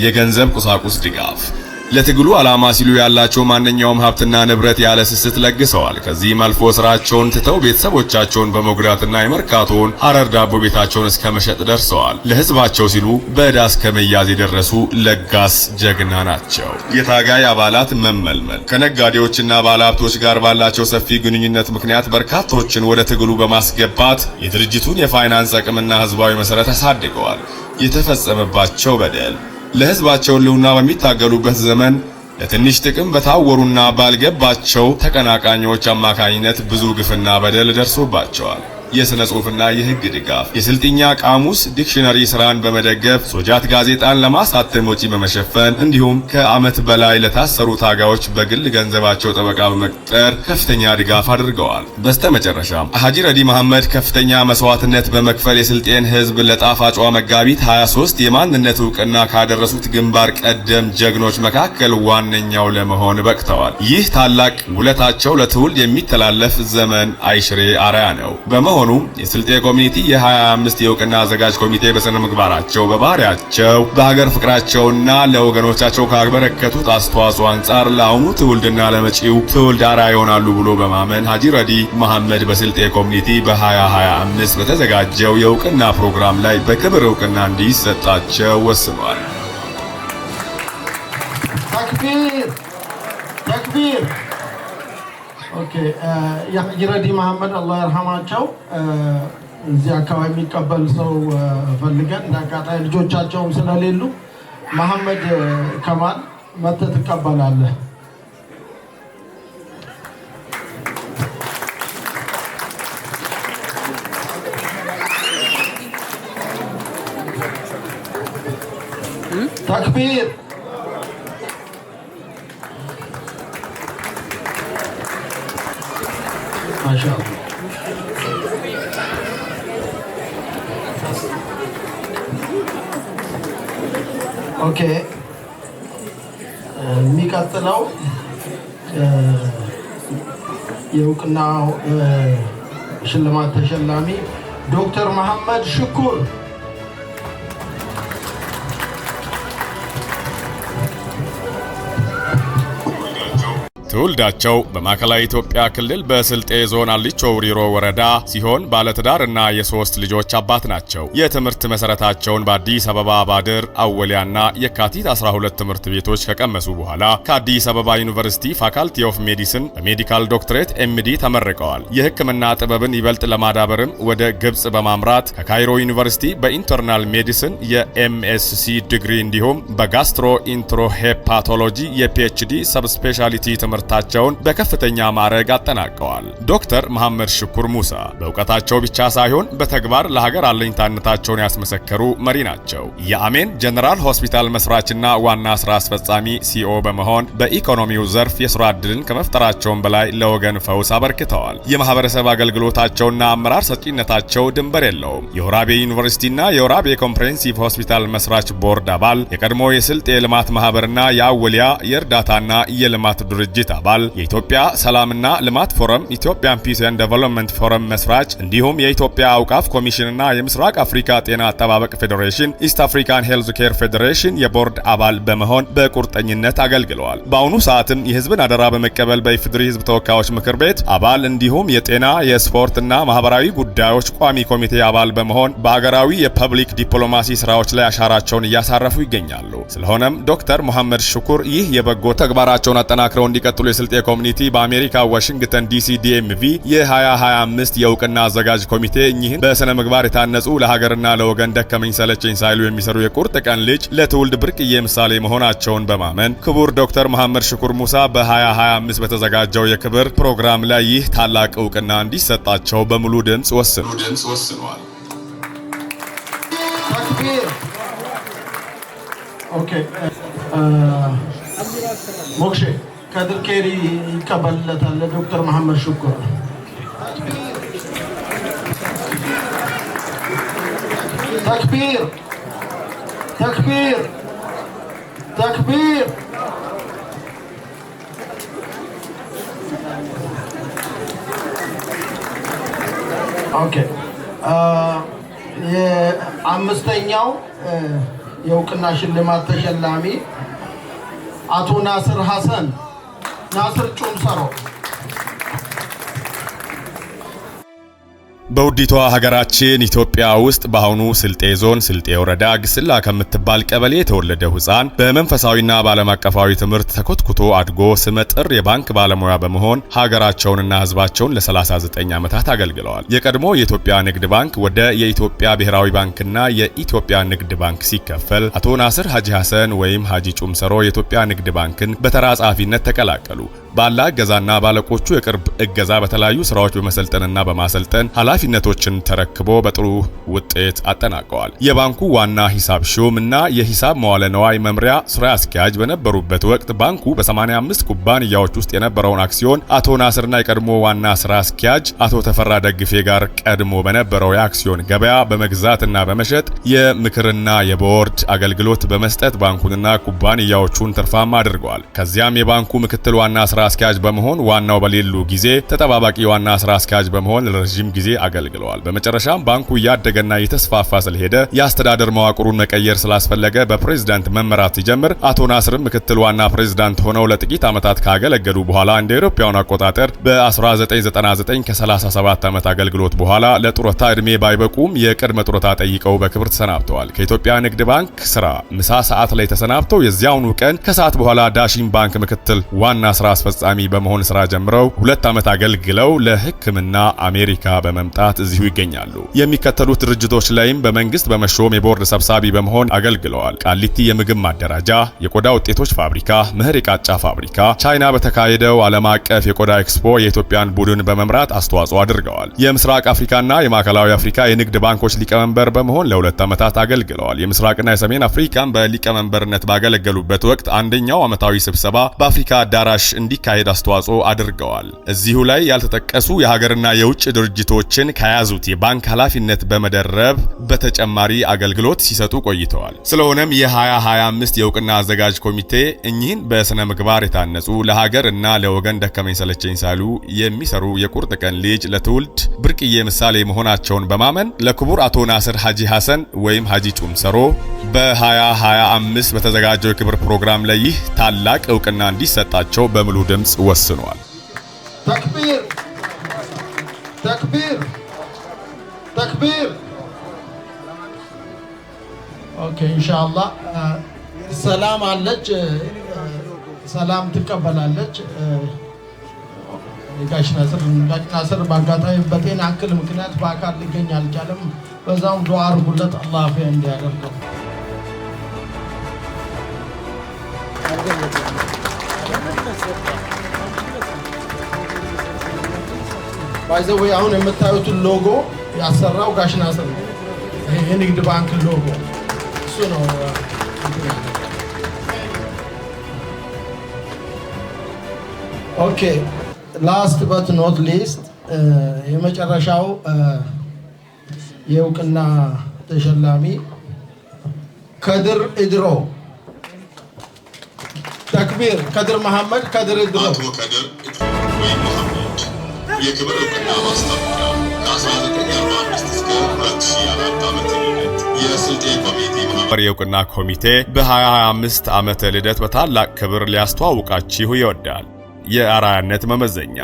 የገንዘብ ቁሳቁስ ድጋፍ። ለትግሉ ዓላማ ሲሉ ያላቸው ማንኛውም ሀብትና ንብረት ያለ ስስት ለግሰዋል። ከዚህም አልፎ ስራቸውን ትተው ቤተሰቦቻቸውን በመጉዳትና የመርካቶን ሐረር ዳቦ ቤታቸውን እስከ መሸጥ ደርሰዋል። ለህዝባቸው ሲሉ በዕዳ እስከ መያዝ የደረሱ ለጋስ ጀግና ናቸው። የታጋይ አባላት መመልመል። ከነጋዴዎችና ባለሀብቶች ጋር ባላቸው ሰፊ ግንኙነት ምክንያት በርካቶችን ወደ ትግሉ በማስገባት የድርጅቱን የፋይናንስ አቅምና ህዝባዊ መሰረት አሳድገዋል። የተፈጸመባቸው በደል። ለህዝባቸው ህልውና በሚታገሉበት ዘመን ለትንሽ ጥቅም በታወሩና ባልገባቸው ተቀናቃኞች አማካኝነት ብዙ ግፍና በደል ደርሶባቸዋል። የሥነ ጽሑፍና የህግ ድጋፍ። የስልጥኛ ቃሙስ ዲክሽነሪ ስራን በመደገፍ ሶጃት ጋዜጣን ለማሳተም ወጪ በመሸፈን እንዲሁም ከዓመት በላይ ለታሰሩ ታጋዮች በግል ገንዘባቸው ጠበቃ በመቅጠር ከፍተኛ ድጋፍ አድርገዋል። በስተመጨረሻም ሀጂ ረዲ መሐመድ ከፍተኛ መስዋዕትነት በመክፈል የስልጤን ህዝብ ለጣፋጯ መጋቢት 23 የማንነት እውቅና ካደረሱት ግንባር ቀደም ጀግኖች መካከል ዋነኛው ለመሆን በቅተዋል። ይህ ታላቅ ውለታቸው ለትውልድ የሚተላለፍ ዘመን አይሽሬ አርአያ ነው። በመሆኑም የስልጤ ኮሚኒቲ የ25 የእውቅና አዘጋጅ ኮሚቴ በስነ ምግባራቸው፣ በባህሪያቸው፣ በሀገር ፍቅራቸውና ለወገኖቻቸው ካበረከቱት አስተዋጽኦ አንጻር ለአሁኑ ትውልድና ለመጪው ትውልድ አርአያ ይሆናሉ ብሎ በማመን ሀጂ ረዲ መሐመድ በስልጤ ኮሚኒቲ በ2025 በተዘጋጀው የእውቅና ፕሮግራም ላይ በክብር እውቅና እንዲሰጣቸው ወስኗል። ተክቢር ተክቢር። ኦኬ የሀጂ ረዲ መሐመድ አላህ ይርሐማቸው እዚህ አካባቢ የሚቀበል ሰው ፈልገን እንዳጋጣሚ ልጆቻቸውም ስለሌሉ መሐመድ ከማል መተህ ትቀበላለህ። ተክቢር ማሻአላህ። ኦኬ የሚቀጥለው የእውቅናው ሽልማት ተሸላሚ ዶክተር መሐመድ ሽኩር ትውልዳቸው በማዕከላዊ ኢትዮጵያ ክልል በስልጤ ዞን አሊቾ ውሪሮ ወረዳ ሲሆን ባለትዳርና የሶስት ልጆች አባት ናቸው። የትምህርት መሰረታቸውን በአዲስ አበባ ባድር አወሊያና የካቲት 12 ትምህርት ቤቶች ከቀመሱ በኋላ ከአዲስ አበባ ዩኒቨርሲቲ ፋካልቲ ኦፍ ሜዲሲን በሜዲካል ዶክትሬት ኤምዲ ተመርቀዋል። የሕክምና ጥበብን ይበልጥ ለማዳበርም ወደ ግብጽ በማምራት ከካይሮ ዩኒቨርሲቲ በኢንተርናል ሜዲሲን የኤምኤስሲ ዲግሪ እንዲሁም በጋስትሮ ኢንትሮሄፓቶሎጂ የፒኤችዲ ሰብስፔሻሊቲ ትምህርታቸውን በከፍተኛ ማዕረግ አጠናቀዋል። ዶክተር መሐመድ ሽኩር ሙሳ በእውቀታቸው ብቻ ሳይሆን በተግባር ለሀገር አለኝታነታቸውን ያስመሰከሩ መሪ ናቸው። የአሜን ጀነራል ሆስፒታል መስራችና ዋና ስራ አስፈጻሚ ሲኦ በመሆን በኢኮኖሚው ዘርፍ የሥራ ዕድልን ከመፍጠራቸውም በላይ ለወገን ፈውስ አበርክተዋል። የማህበረሰብ አገልግሎታቸውና አመራር ሰጪነታቸው ድንበር የለውም። የወራቤ ዩኒቨርሲቲና የወራቤ ኮምፕሬሄንሲቭ ሆስፒታል መስራች ቦርድ አባል፣ የቀድሞ የስልጤ የልማት ማህበርና የአወሊያ የእርዳታና የልማት ድርጅት አባል፣ የኢትዮጵያ ሰላምና ልማት ፎረም ኢትዮጵያን ፒስ ኤንድ ዴቨሎፕመንት ፎረም መስራች እንዲሁም የኢትዮጵያ አውቃፍ ኮሚሽንና የምስራቅ አፍሪካ ጤና አጠባበቅ ፌዴሬሽን ኢስት አፍሪካን ሄልዝ ኬር ፌዴሬሽን የቦርድ አባል በመሆን በቁርጠኝነት አገልግለዋል። በአሁኑ ሰዓትም የህዝብን አደራ በመቀበል በኢፌዴሪ ህዝብ ተወካዮች ምክር ቤት አባል እንዲሁም የጤና የስፖርትና ማህበራዊ ጉዳዮች ቋሚ ኮሚቴ አባል በመሆን በአገራዊ የፐብሊክ ዲፕሎማሲ ስራዎች ላይ አሻራቸውን እያሳረፉ ይገኛሉ። ስለሆነም ዶክተር መሐመድ ሽኩር ይህ የበጎ ተግባራቸውን አጠናክረው እንዲቀጥሉ የስልጤ ኮሚኒቲ በአሜሪካ ዋሽንግተን ዲሲ ዲኤምቪ የ2025 የእውቅና አዘጋጅ ኮሚቴ እኚህን በስነ ምግባር የታነጹ ለሀገርና ለወገን ደከመኝ ሰለቸኝ ሳይሉ የሚሰሩ የቁርጥ ቀን ልጅ ለትውልድ ብርቅዬ ምሳሌ መሆናቸውን በማመን ክቡር ዶክተር መሐመድ ሽኩር ሙሳ በ2025 በተዘጋጀው የክብር ፕሮግራም ላይ ይህ ታላቅ እውቅና እንዲሰጣቸው በሙሉ ድምጽ ወስኗል። ኦኬ ሞክሼ ከድር ኬሪ ይቀበልለታል ለዶክተር መሐመድ ሽኩር። ተክቢር ተክቢር ተክቢር። ኦኬ የአምስተኛው የእውቅና ሽልማት ተሸላሚ አቶ ናስር ሐሰን ናስር ጩምሰሮ። በውዲቷ ሀገራችን ኢትዮጵያ ውስጥ በአሁኑ ስልጤ ዞን ስልጤ ወረዳ ግስላ ከምትባል ቀበሌ የተወለደው ሕፃን በመንፈሳዊና በዓለም አቀፋዊ ትምህርት ተኮትኩቶ አድጎ ስመጥር የባንክ ባለሙያ በመሆን ሀገራቸውንና ሕዝባቸውን ለ39 ዓመታት አገልግለዋል። የቀድሞ የኢትዮጵያ ንግድ ባንክ ወደ የኢትዮጵያ ብሔራዊ ባንክና የኢትዮጵያ ንግድ ባንክ ሲከፈል አቶ ናስር ሀጂ ሐሰን ወይም ሀጂ ጩምሰሮ የኢትዮጵያ ንግድ ባንክን በተራ ጸሐፊነት ተቀላቀሉ። ባለ እገዛና ባለቆቹ የቅርብ እገዛ በተለያዩ ስራዎች በመሰልጠንና በማሰልጠን ኃላፊነቶችን ተረክቦ በጥሩ ውጤት አጠናቀዋል። የባንኩ ዋና ሂሳብ ሹም እና የሂሳብ መዋለ ነዋይ መምሪያ ስራ አስኪያጅ በነበሩበት ወቅት ባንኩ በ85 ኩባንያዎች ውስጥ የነበረውን አክሲዮን አቶ ናስርና የቀድሞ ዋና ስራ አስኪያጅ አቶ ተፈራ ደግፌ ጋር ቀድሞ በነበረው የአክሲዮን ገበያ በመግዛትና በመሸጥ የምክርና የቦርድ አገልግሎት በመስጠት ባንኩንና ኩባንያዎቹን ትርፋማ አድርገዋል። ከዚያም የባንኩ ምክትል ዋና ስራ አስኪያጅ በመሆን ዋናው በሌሉ ጊዜ ተጠባባቂ ዋና ስራ አስኪያጅ በመሆን ለረጅም ጊዜ አገልግለዋል። በመጨረሻም ባንኩ እያደገና እየተስፋፋ ስለሄደ የአስተዳደር መዋቅሩን መቀየር ስላስፈለገ በፕሬዝዳንት መመራት ሲጀምር አቶ ናስርም ምክትል ዋና ፕሬዝዳንት ሆነው ለጥቂት ዓመታት ካገለገሉ በኋላ እንደ አውሮፓውያን አቆጣጠር በ1999 ከ37 ዓመት አገልግሎት በኋላ ለጡረታ ዕድሜ ባይበቁም የቅድመ ጡረታ ጠይቀው በክብር ተሰናብተዋል። ከኢትዮጵያ ንግድ ባንክ ስራ ምሳ ሰዓት ላይ ተሰናብተው የዚያውኑ ቀን ከሰዓት በኋላ ዳሽን ባንክ ምክትል ዋና ስራ አስፈጻሚ በመሆን ስራ ጀምረው 2 ዓመት አገልግለው ለሕክምና አሜሪካ በመምጣት እዚሁ ይገኛሉ። የሚከተሉት ድርጅቶች ላይም በመንግስት በመሾም የቦርድ ሰብሳቢ በመሆን አገልግለዋል። ቃሊቲ የምግብ ማደራጃ፣ የቆዳ ውጤቶች ፋብሪካ፣ ምህር የቃጫ ፋብሪካ፣ ቻይና በተካሄደው ዓለም አቀፍ የቆዳ ኤክስፖ የኢትዮጵያን ቡድን በመምራት አስተዋጽኦ አድርገዋል። የምስራቅ አፍሪካና የማዕከላዊ አፍሪካ የንግድ ባንኮች ሊቀመንበር በመሆን ለ2 ዓመታት አገልግለዋል። የምስራቅና የሰሜን አፍሪካን በሊቀመንበርነት ባገለገሉበት ወቅት አንደኛው ዓመታዊ ስብሰባ በአፍሪካ አዳራሽ እንዲካሄድ አስተዋጽኦ አድርገዋል። እዚሁ ላይ ያልተጠቀሱ የሀገርና የውጭ ድርጅቶችን ከያዙት የባንክ ኃላፊነት በመደረብ በተጨማሪ አገልግሎት ሲሰጡ ቆይተዋል። ስለሆነም የ2025 የእውቅና አዘጋጅ ኮሚቴ እኚህን በስነ ምግባር የታነጹ ለሀገር እና ለወገን ደከመኝ ሰለቸኝ ሳሉ የሚሰሩ የቁርጥ ቀን ልጅ ለትውልድ ብርቅዬ ምሳሌ መሆናቸውን በማመን ለክቡር አቶ ናስር ሀጂ ሐሰን ወይም ሀጂ ጩምሰሮ በ2025 በተዘጋጀው የክብር ፕሮግራም ላይ ይህ ታላቅ እውቅና እንዲሰጣቸው በሙሉ ድምጽ ወስኗል። ተክቢር ተክቢር ተክቢር። ኦኬ ኢንሻአላህ ሰላም አለች፣ ሰላም ትቀበላለች። ጋሽ ናስር በአጋጣሚ በጤና እክል ምክንያት በአካል ሊገኝ አልቻለም። በዛው ዱዓ አድርጉለት አላህ አፊያ እንዲያደርገው። ባይዘው አሁን የምታዩትን ሎጎ ያሰራው ጋሽ ናስር ነው። ይሄ የንግድ ባንክ ሎጎ እሱ ነው። ኦኬ ላስት በት ኖት ሊስት የመጨረሻው የእውቅና ተሸላሚ ከድር ኢድሮ ተክቢር ከድር መሐመድ ከድር ኢድሮ የክብር እውቅና ማስታወቂያ ከ1945 እስከ 2004 ዓመተ ልደት የስልጤ ኮሚቴ የእውቅና ኮሚቴ በ2025 ዓመተ ልደት በታላቅ ክብር ሊያስተዋውቃችሁ ይወዳል። የአርአያነት መመዘኛ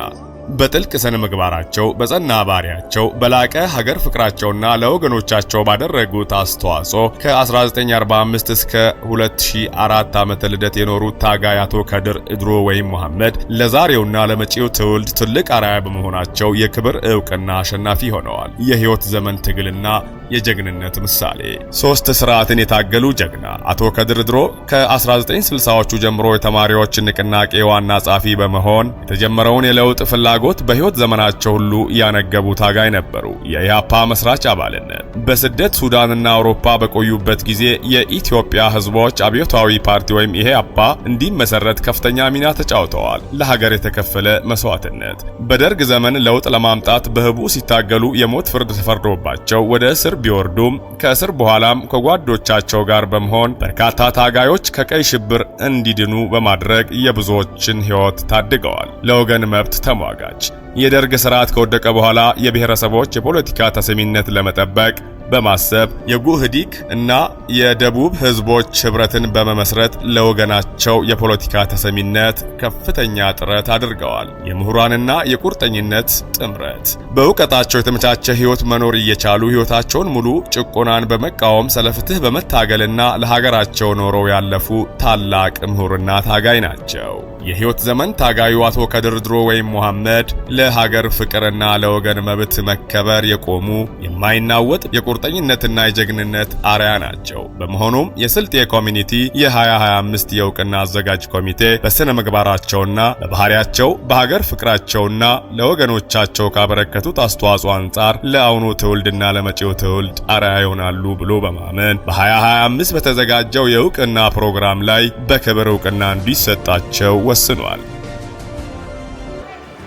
በጥልቅ ስነ ምግባራቸው በጸና ባህሪያቸው በላቀ ሀገር ፍቅራቸውና ለወገኖቻቸው ባደረጉት አስተዋጽኦ ከ1945 እስከ 2004 ዓመተ ልደት የኖሩት ታጋይ አቶ ከድር ኢድሮ ወይም መሐመድ ለዛሬውና ለመጪው ትውልድ ትልቅ አርአያ በመሆናቸው የክብር ዕውቅና አሸናፊ ሆነዋል። የህይወት ዘመን ትግልና የጀግንነት ምሳሌ ሶስት ስርዓትን የታገሉ ጀግና አቶ ከድር ኢድሮ ከ1960ዎቹ ጀምሮ የተማሪዎች ንቅናቄ ዋና ጸሐፊ በመሆን የተጀመረውን የለውጥ ፍላጎት በህይወት ዘመናቸው ሁሉ ያነገቡ ታጋይ ነበሩ። የኢህአፓ መስራች አባልነት በስደት ሱዳንና አውሮፓ በቆዩበት ጊዜ የኢትዮጵያ ህዝቦች አብዮታዊ ፓርቲ ወይም ኢህአፓ እንዲመሰረት ከፍተኛ ሚና ተጫውተዋል። ለሀገር የተከፈለ መስዋዕትነት በደርግ ዘመን ለውጥ ለማምጣት በህቡ ሲታገሉ የሞት ፍርድ ተፈርዶባቸው ወደ እስር ቢወርዱም ከእስር በኋላም ከጓዶቻቸው ጋር በመሆን በርካታ ታጋዮች ከቀይ ሽብር እንዲድኑ በማድረግ የብዙዎችን ህይወት ታድገዋል። ለወገን መብት ተሟጋች የደርግ ስርዓት ከወደቀ በኋላ የብሔረሰቦች የፖለቲካ ተሰሚነት ለመጠበቅ በማሰብ የጉህዲክ እና የደቡብ ህዝቦች ህብረትን በመመስረት ለወገናቸው የፖለቲካ ተሰሚነት ከፍተኛ ጥረት አድርገዋል። የምሁራንና የቁርጠኝነት ጥምረት በእውቀታቸው የተመቻቸ ህይወት መኖር እየቻሉ ህይወታቸውን ሙሉ ጭቆናን በመቃወም ስለፍትህ በመታገልና ለሀገራቸው ኖረው ያለፉ ታላቅ ምሁርና ታጋይ ናቸው። የህይወት ዘመን ታጋዩ አቶ ከድር ኢድሮ ወይም መሐመድ ለሀገር ፍቅርና ለወገን መብት መከበር የቆሙ የማይናወጥ የቁርጠኝነትና የጀግንነት አርአያ ናቸው። በመሆኑም የስልጤ ኮሚኒቲ የ2025 የእውቅና አዘጋጅ ኮሚቴ በስነ ምግባራቸውና በባህሪያቸው በሀገር ፍቅራቸውና ለወገኖቻቸው ካበረከቱት አስተዋጽኦ አንጻር ለአሁኑ ትውልድና ለመጪው ትውልድ አርአያ ይሆናሉ ብሎ በማመን በ2025 በተዘጋጀው የእውቅና ፕሮግራም ላይ በክብር እውቅና እንዲሰጣቸው ወስኗል።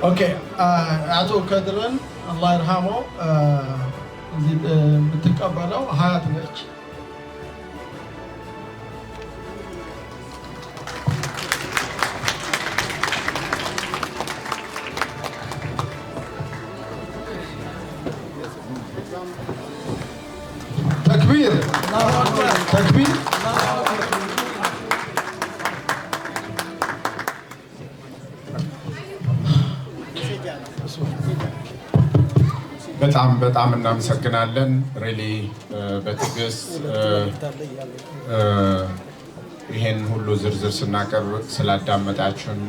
ኦኬ አቶ ከድርን አላህ ይርሐመው ብትቀበለው ሀያት ነች። ተክቢር ተክቢር በጣም እናመሰግናለን። ሪሊ በትዕግስት ይሄን ሁሉ ዝርዝር ስናቀርብ ስላዳመጣችሁን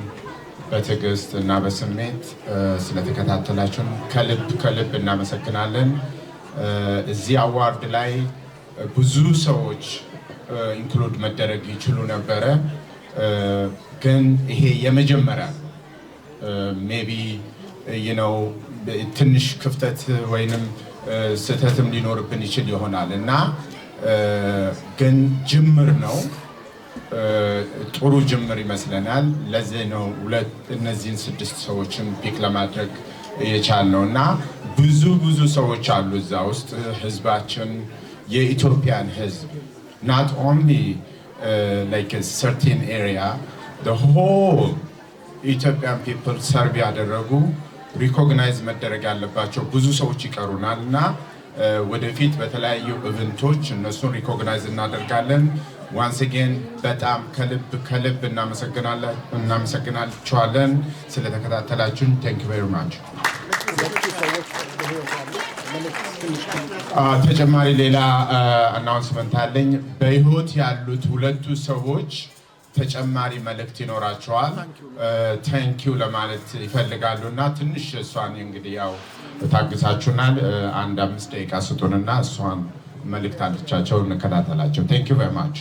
በትዕግስት እና በስሜት ስለተከታተላችሁን ከልብ እናመሰግናለን። እዚህ አዋርድ ላይ ብዙ ሰዎች ኢንክሉድ መደረግ ይችሉ ነበረ፣ ግን ይሄ የመጀመሪያ ሜቢ ትንሽ ክፍተት ወይንም ስህተትም ሊኖርብን ይችል ይሆናል እና ግን ጅምር ነው። ጥሩ ጅምር ይመስለናል። ለዚህ ነው እነዚህን 6 ሰዎችን ፒክ ለማድረግ የቻልነው እና ብዙ ሰዎች አሉ እዛ ውስጥ ህዝባችን የኢትዮጵያን ህዝብ not only like a certain area the whole Ethiopian people ሰርቭ ያደረጉ ሪኮግናይዝ መደረግ ያለባቸው ብዙ ሰዎች ይቀሩናል እና ወደፊት በተለያዩ ኢቨንቶች እነሱን ሪኮግናይዝ እናደርጋለን። ዋንስ አጌን በጣም ከልብ እናመሰግናችኋለን ስለተከታተላችሁን። ቴንክ ዩ ቬሪ ማች። ተጨማሪ ሌላ አናውንስመንት አለኝ። በህይወት ያሉት 2 ሰዎች ተጨማሪ መልእክት ይኖራቸዋል። ታንኪዩ ለማለት ይፈልጋሉ እና ትንሽ እሷን እንግዲህ ያው ታግሳችሁናል። 1-5 ደቂቃ ስጡንና እሷን መልእክት አለቻቸው እንከታተላቸው። ታንኪዩ ቬሪ ማች።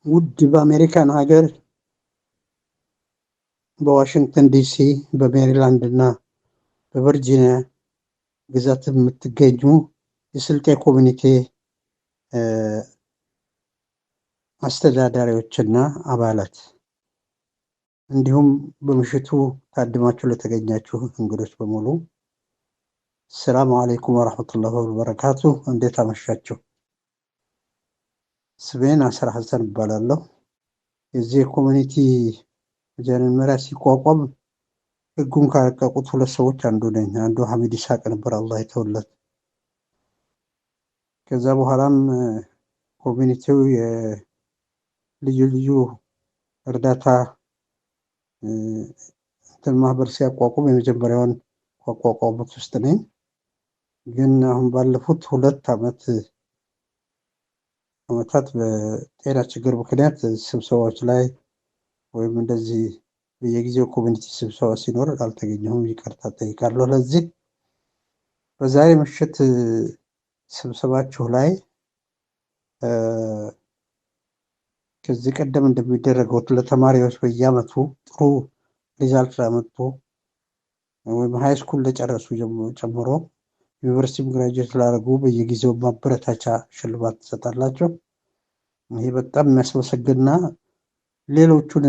ውድ በአሜሪካን ሀገር በዋሽንግተን ዲሲ በሜሪላንድ እና በቨርጂኒያ ግዛት የምትገኙ የስልጤ ኮሚኒቲ አስተዳዳሪዎችና አባላት እንዲሁም በምሽቱ ታድማችሁ ለተገኛችሁ እንግዶች በሙሉ ሰላም አለይኩም ወራህመቱላሂ ወበረካቱ። እንዴት አመሻችሁ? ስሜን አስራ ሐሰን እባላለሁ። የዚህ ኮሚኒቲ መጀመሪያ ሲቋቋም ህጉን ካረቀቁት ሁለት ሰዎች አንዱ ነኝ። አንዱ ሐሚድ ኢስሐቅ ነበር፣ አላህ ይተውለት። ከዛ በኋላም ኮሚኒቲው የልዩ ልዩ እርዳታ ማህበር ሲያቋቁም የመጀመሪያውን ካቋቋሙት ውስጥ ነኝ። ግን አሁን ባለፉት 2 ዓመታት በጤና ችግር ምክንያት ስብሰባዎች ላይ ወይም እንደዚህ በየጊዜው ኮሚኒቲ ስብሰባ ሲኖር አልተገኘሁም፣ ይቅርታ ጠይቃለሁ። ለዚህ በዛሬ ምሽት ስብሰባችሁ ላይ ከዚህ ቀደም እንደሚደረገው ለተማሪዎች በየዓመቱ ጥሩ ሪዛልት ላመጡ ወይም ሃይ ስኩል ለጨረሱ ጨምሮ ዩኒቨርሲቲ ግራጁዌት ላደረጉ በየጊዜው ማበረታቻ ሽልማት ትሰጣላችሁ። ይሄ በጣም የሚያስመሰግንና ሌሎቹን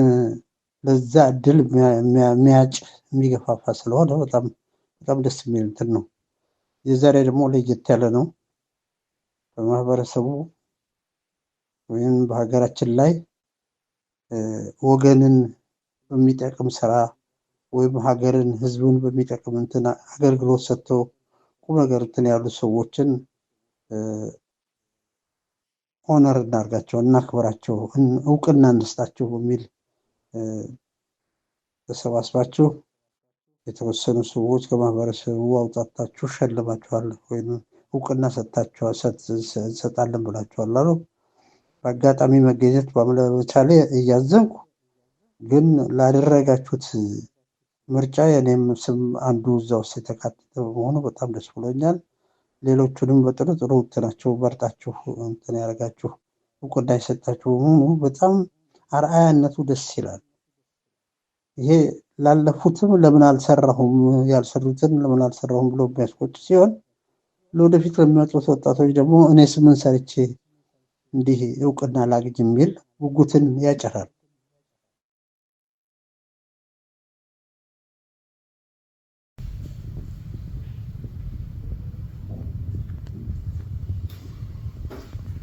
ለዛ እድል የሚገፋፋ ስለሆነ በጣም ደስ የሚል እንትን ነው። የዛሬ ደግሞ ለየት ያለ ነው። በማህበረሰቡ ወይም በሀገራችን ላይ ወገንን በሚጠቅም ስራ ወይም ሀገርን ህዝቡን በሚጠቅም እንትን አገልግሎት ሰጥተው ቁም ነገር እንትን ያሉ ሰዎችን ኦነር እናርጋቸው፣ እናክብራቸው፣ እውቅና እንስጣቸው በሚል ተሰባስባችሁ የተወሰኑ ሰዎች ከማህበረሰቡ አውጣታችሁ ሸልማችኋል ወይም እውቅና ሰጣለን ብላችኋል አሉ። በአጋጣሚ መገኘት ባለመቻሌ እያዘንኩ ግን ላደረጋችሁት ምርጫ የኔም ስም አንዱ እዛ ውስጥ የተካተተ በመሆኑ በጣም ደስ ብሎኛል። ሌሎቹንም በጥሩ እንትናቸው በርጣችሁ እንትን ያደረጋችሁ እውቅና የሰጣችሁ በመሆኑ በጣም አርአያነቱ ደስ ይላል። ይሄ ላለፉትም ለምን አልሰራሁም ያልሰሩትን ለምን አልሰራሁም ብሎ የሚያስቆጭ ሲሆን ለወደፊት ለሚመጡት ወጣቶች ደግሞ እኔ ስምን ሰርቼ እንዲህ እውቅና ላግኝ የሚል ጉጉትን ያጭራል።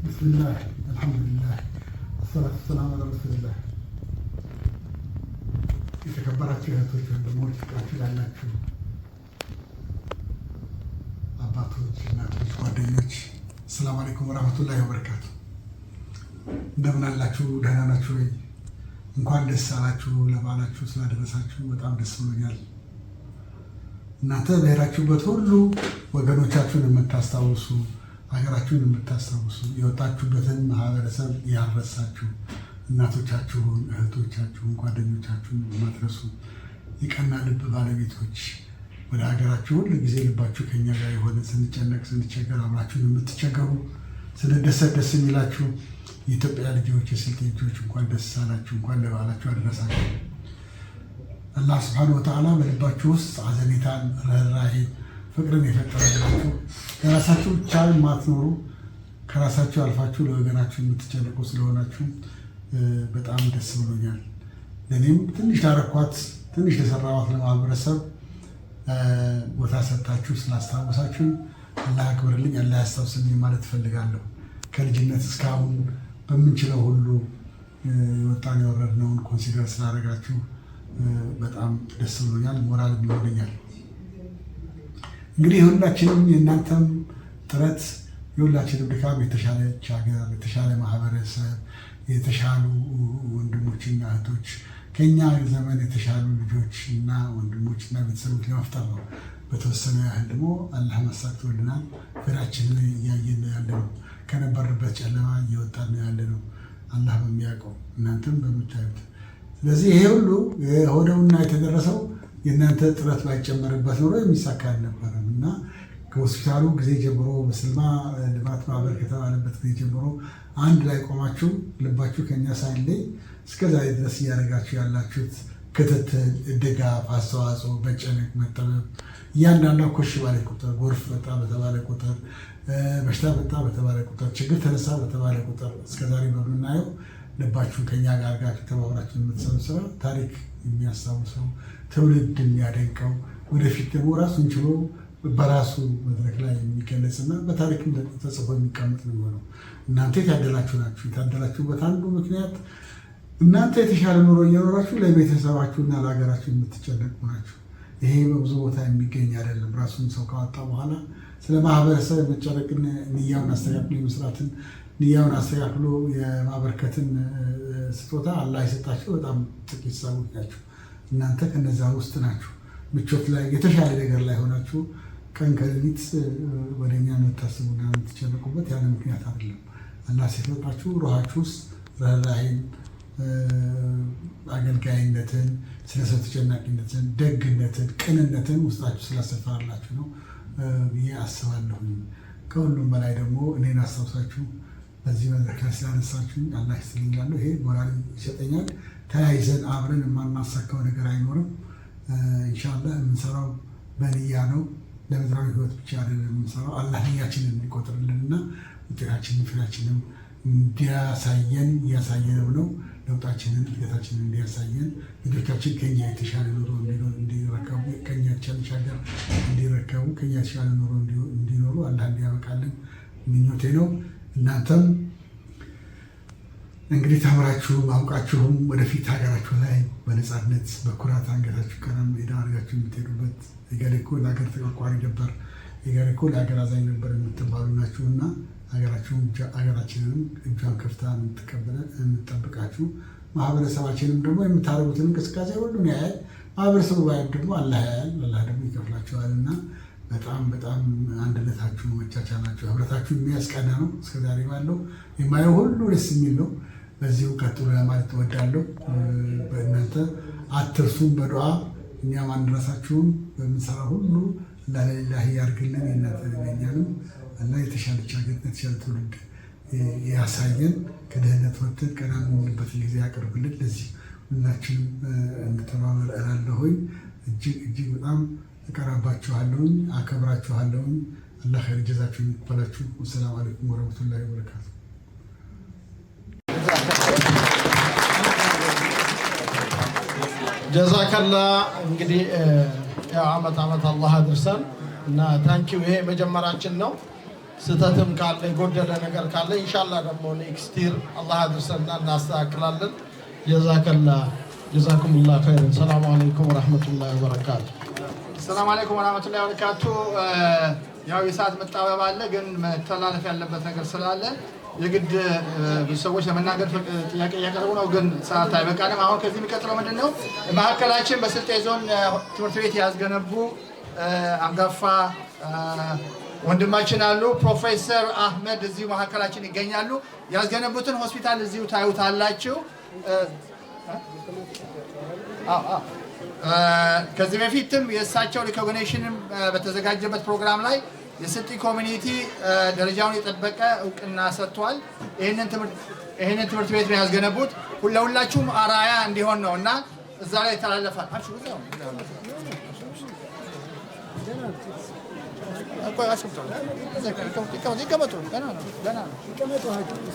ቢስሚላህ አልሐምዱሊላህ ሰላቱ ሰላም አላ ረሱሊላህ። የተከበራችሁ እህቶች፣ ወንድሞች፣ ቃችሁ ያላችሁ አባቶች፣ እናቶች፣ ጓደኞች ሰላም አለይኩም ወራህመቱላሂ ወበረካቱ። እንደምን አላችሁ? ደህና ናችሁ ወይ? እንኳን ደስ አላችሁ። ለበዓላችሁ ስላደረሳችሁ በጣም ደስ ብሎኛል። እናንተ ብሔራችሁበት ሁሉ ወገኖቻችሁን የምታስታውሱ፣ ሀገራችሁን የምታስታውሱ፣ የወጣችሁበትን ማህበረሰብ ያልረሳችሁ፣ እናቶቻችሁን፣ እህቶቻችሁን፣ ጓደኞቻችሁን የማትረሱ የቀና ልብ ባለቤቶች፣ ወደ ሀገራችሁ ሁሉ ጊዜ ልባችሁ ከኛ ጋር የሆነ ስንጨነቅ ስንቸገር አብራችሁን የምትቸገሩ፣ ስንደሰት ደስ የሚላችሁ የኢትዮጵያ ልጆች፣ የስልጤ ልጆች እንኳን ደስ አላችሁ፣ እንኳን ለበዓላችሁ አደረሳችሁ። አላህ ሱብሓነሁ ወተዓላ በልባችሁ ውስጥ አዘኔታን፣ ርህራሄን፣ ፍቅርን የፈጠረላችሁ ለራሳችሁ ብቻ የማትኖሩ ከራሳችሁ አልፋችሁ ለወገናችሁ የምትጨነቁ ስለሆናችሁ በጣም ደስ ብሎኛል። ለእኔም ትንሽ ላረኳት ትንሽ ለሰራኋት ለማህበረሰብ ቦታ ሰጥታችሁ ስላስታወሳችሁ አላህ አክብርልኝ፣ አላህ ያስታውስልኝ ማለት እፈልጋለሁ። ከልጅነት እስካሁን በምንችለው ሁሉ የወጣን የወረድነውን ኮንሲደር ስላደረጋችሁ በጣም ደስ ብሎኛል፣ ሞራል ይሆነኛል። እንግዲህ የሁላችንም የእናንተም ጥረት የሁላችንም ድካም የተሻለች ሀገር፣ የተሻለ ማህበረሰብ፣ የተሻሉ ወንድሞችና እህቶች ከኛ ዘመን የተሻሉ ልጆች እና ወንድሞች እና ቤተሰቦች ለመፍጠር ነው። በተወሰነ ያህል ደግሞ አላህ ማሳክቶልናል። ፍሬያችንን እያየን ነው ያለ ነው። ከነበርንበት ጨለማ እየወጣን ነው ያለ ነው፣ አላህ በሚያውቀው እናንተም በምታዩት። ስለዚህ ይሄ ሁሉ የሆነውና የተደረሰው የእናንተ ጥረት ባይጨመርበት ኖሮ የሚሳካ አልነበረም እና ከሆስፒታሉ ጊዜ ጀምሮ በስልማ ልማት ማህበር ከተባለበት ጊዜ ጀምሮ አንድ ላይ ቆማችሁ ልባችሁ ከኛ ሳይለይ እስከዛሬ ድረስ እያደረጋችሁ ያላችሁት ክትትል፣ ድጋፍ፣ አስተዋጽኦ፣ መጨነቅ፣ መጠበብ እያንዳንዷ ኮሽ ባለ ቁጥር ጎርፍ መጣ በተባለ ቁጥር በሽታ መጣ በተባለ ቁጥር ችግር ተነሳ በተባለ ቁጥር እስከዛሬ በምናየው ልባችሁን ከኛ ጋር ተባብራችሁ የምትሰሩ ስራ ታሪክ የሚያስታውሰው ትውልድ የሚያደንቀው ወደፊት ደግሞ ራሱን ችሎ በራሱ መድረክ ላይ የሚገለጽና በታሪክም ተጽፎ የሚቀመጥ ነው የሚሆነው። እናንተ የታደላችሁ ናችሁ። የታደላችሁበት አንዱ ምክንያት እናንተ የተሻለ ኑሮ እየኖራችሁ ለቤተሰባችሁና ለሀገራችሁ የምትጨነቁ ናችሁ። ይሄ በብዙ ቦታ የሚገኝ አይደለም። ራሱን ሰው ካወጣ በኋላ ስለ ማህበረሰብ የመጨነቅን ንያውን አስተካክሎ የመስራትን ንያውን አስተካክሎ የማበርከትን ስጦታ አላህ የሰጣችሁ በጣም ጥቂት ሰዎች ናቸው። እናንተ ከነዛ ውስጥ ናችሁ። ምቾት ላይ የተሻለ ነገር ላይ ሆናችሁ ቀን ከሌሊት ወደኛ የምታስቡና የምትጨነቁበት ያለ ምክንያት አይደለም። አላህ ሲሰጣችሁ ሩሃችሁ ውስጥ ርህራሄን፣ አገልጋይነትን፣ ስለሰው ተጨናቂነትን፣ ደግነትን፣ ቅንነትን ውስጣችሁ ስላሰፈራላችሁ ነው ብዬ አስባለሁኝ። ከሁሉም በላይ ደግሞ እኔን አስታውሳችሁ በዚህ መድረክ ላይ ስላነሳችሁኝ አላህ ይስጥልኛለሁ። ይሄ ሞራል ይሰጠኛል። ተያይዘን አብረን የማናሳካው ነገር አይኖርም። ኢንሻአላህ የምንሰራው በንያ ነው። ለምድራዊ ህይወት ብቻ አይደለም የምንሰራው። አላህ ንያችንን እንዲቆጥርልንና ውጤታችንን ፍሬያችንን እንዲያሳየን እያሳየነው ነው። ለውጣችንን እድገታችንን እንዲያሳየን ልጆቻችን ከኛ የተሻለ ኑሮ እንዲረከቡ ከኛ የተሻለ ሀገር እንዲረከቡ ከኛ የተሻለ ኑሮ እንዲኖሩ አላህ እንዲያበቃልን ምኞቴ ነው። እናንተም እንግዲህ ተምራችሁ አውቃችሁም ወደፊት ሀገራችሁ ላይ በነፃነት በኩራት አንገታችሁ ቀና ሜዳ አድርጋችሁ የምትሄዱበት የገሌ እኮ ለሀገር ተቆርቋሪ ነበር፣ የገሌ እኮ ለሀገር አዛኝ ነበር የምትባሉ ናችሁና ሀገራችንንም እጇን ከፍታ የምትጠብቃችሁ ማህበረሰባችንም ደግሞ የምታደርጉትን እንቅስቃሴ ሁሉን ያያል። ማህበረሰቡ ባይም ደግሞ አላህ ያያል። አላህ ደግሞ ይከፍላችኋልና በጣም በጣም አንድነታችሁ፣ መቻቻላችሁ፣ ህብረታችሁ የሚያስቀና ነው። እስከዛሬ ባለው የማየው ሁሉ ደስ የሚል ነው። በዚሁ ቀጥሎ ለማለት እወዳለሁ። በእናንተ አትርሱም በዱዓ እኛም አንረሳችሁም። በምንሰራ ሁሉ ለሌላህ ያርግልን። የእናንተ ለኛንም እና የተሻለች ሀገር የተሻለ ትውልድ ያሳየን። ከድህነት ወጥተን ቀና የምንልበትን ጊዜ ያቀርብልን። ለዚህ ሁላችንም እንተባበር እላለሁኝ። እጅግ እጅግ በጣም እቀራባችኋለሁኝ፣ አከብራችኋለሁኝ። አላህ ኸይር ጀዛችሁን ይክፈላችሁ። ወሰላሙ አለይኩም ወረህመቱላሂ ወበረካቱ። ጀዛከላ። እንግዲህ ያው አመት አላህ አድርሰን እና ታንኪው። ይሄ መጀመራችን ነው። ስተትም ካለ የጎደለ ነገር ካለ ኢንሻአላህ ደግሞ ኔክስት ይር አላህ አድርሰንና እናስተካክላለን። ጀዛከላ ጀዛኩሙላህ ኸይረን። ሰላም አለይኩም ወራህመቱላሂ ወበረካቱ። ሰላም አለይኩም ወራህመቱላሂ ወበረካቱ። ያው የሰዓት መጣበብ አለ፣ ግን መተላለፍ ያለበት ነገር ስላለ የግድ ብዙ ሰዎች ለመናገር ጥያቄ እያቀረቡ ነው፣ ግን ሰዓት አይበቃንም። አሁን ከዚህ የሚቀጥለው ምንድነው ማዕከላችን በስልጤ ዞን ትምህርት ቤት ያስገነቡ አንጋፋ ወንድማችን አሉ። ፕሮፌሰር አህመድ እዚሁ መካከላችን ይገኛሉ። ያስገነቡትን ሆስፒታል እዚሁ ታዩታላችሁ። ከዚህ በፊትም የእሳቸው ሪኮግኒሽንም በተዘጋጀበት ፕሮግራም ላይ የስልጤ ኮሚኒቲ ደረጃውን የጠበቀ እውቅና ሰጥቷል። ይህንን ትምህርት ቤት ነው ያስገነቡት። ለሁላችሁም አራያ እንዲሆን ነው እና እዛ ላይ ይተላለፋል።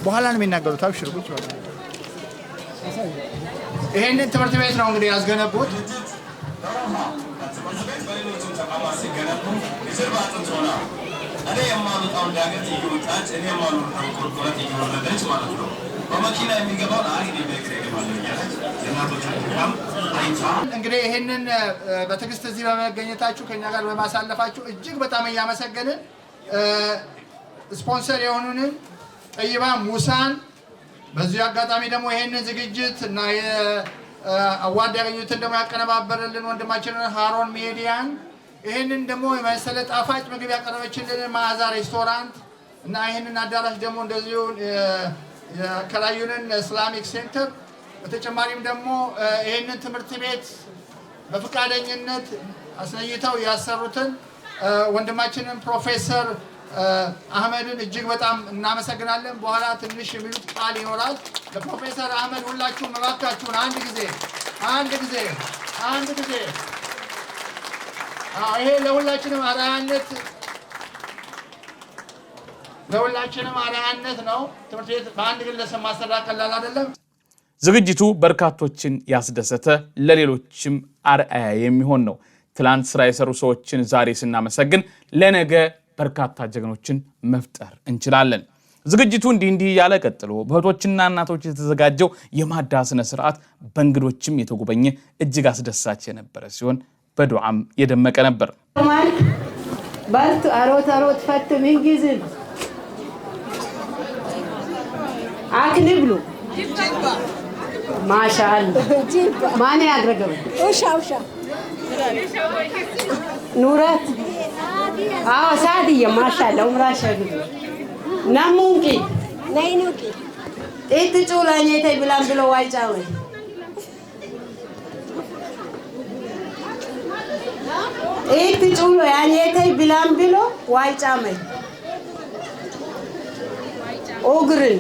በኋላ ነው የሚናገሩት። አብሽር ቁጭ በሉ። ይሄንን ትምህርት ቤት ነው እንግዲህ ያስገነቡት። እንግዲህ ይህንን በትዕግስት እዚህ በመገኘታችሁ ከኛ ጋር በማሳለፋችሁ እጅግ በጣም እያመሰገንን ስፖንሰር የሆኑንን ጠይባ ሙሳን በዚህ አጋጣሚ ደግሞ ይህንን ዝግጅት እና አዋርድ ያገኙትን ደግሞ ያቀነባበረልን ወንድማችንን ሃሮን ሜዲያን፣ ይህንን ደግሞ የመሰለ ጣፋጭ ምግብ ያቀረበችልን መዓዛ ሬስቶራንት እና ይህንን አዳራሽ ደግሞ እንደዚሁ ያከራዩንን ኢስላሚክ ሴንተር፣ በተጨማሪም ደግሞ ይህንን ትምህርት ቤት በፈቃደኝነት አስነይተው ያሰሩትን ወንድማችንን ፕሮፌሰር አህመድን እጅግ በጣም እናመሰግናለን። በኋላ ትንሽ የሚሉት ቃል ይኖራል። ለፕሮፌሰር አህመድ ሁላችሁም እባካችሁን አንድ ጊዜ አንድ ጊዜ ይሄ ለሁላችንም አርአያነት ነው። ትምህርት ቤት በአንድ ግለሰብ ማስተዳደር ቀላል አይደለም። ዝግጅቱ በርካቶችን ያስደሰተ ለሌሎችም አርአያ የሚሆን ነው። ትላንት ስራ የሰሩ ሰዎችን ዛሬ ስናመሰግን ለነገ በርካታ ጀግኖችን መፍጠር እንችላለን። ዝግጅቱ እንዲህ ያለ ቀጥሎ በእህቶችና እናቶች የተዘጋጀው የማዕድ ስነ ስርዓት በእንግዶችም የተጎበኘ እጅግ አስደሳች የነበረ ሲሆን በዱዓም የደመቀ ነበር። በርቱ አሮት ፈት ምን ጊዜ አክንብሉ ማሻአላህ ማን ያድርገው ኡሻ ኑረት ሳዲያ ማሻአላህ ኡምራ ሸግዱ ናሙንቂ ነይኑቂ ጩላኝ ተይ ብላን ብሎ ዋይጫው ጩሎ ያኔ ተይ ብላን ብሎ ዋይጫመይ ኦግርን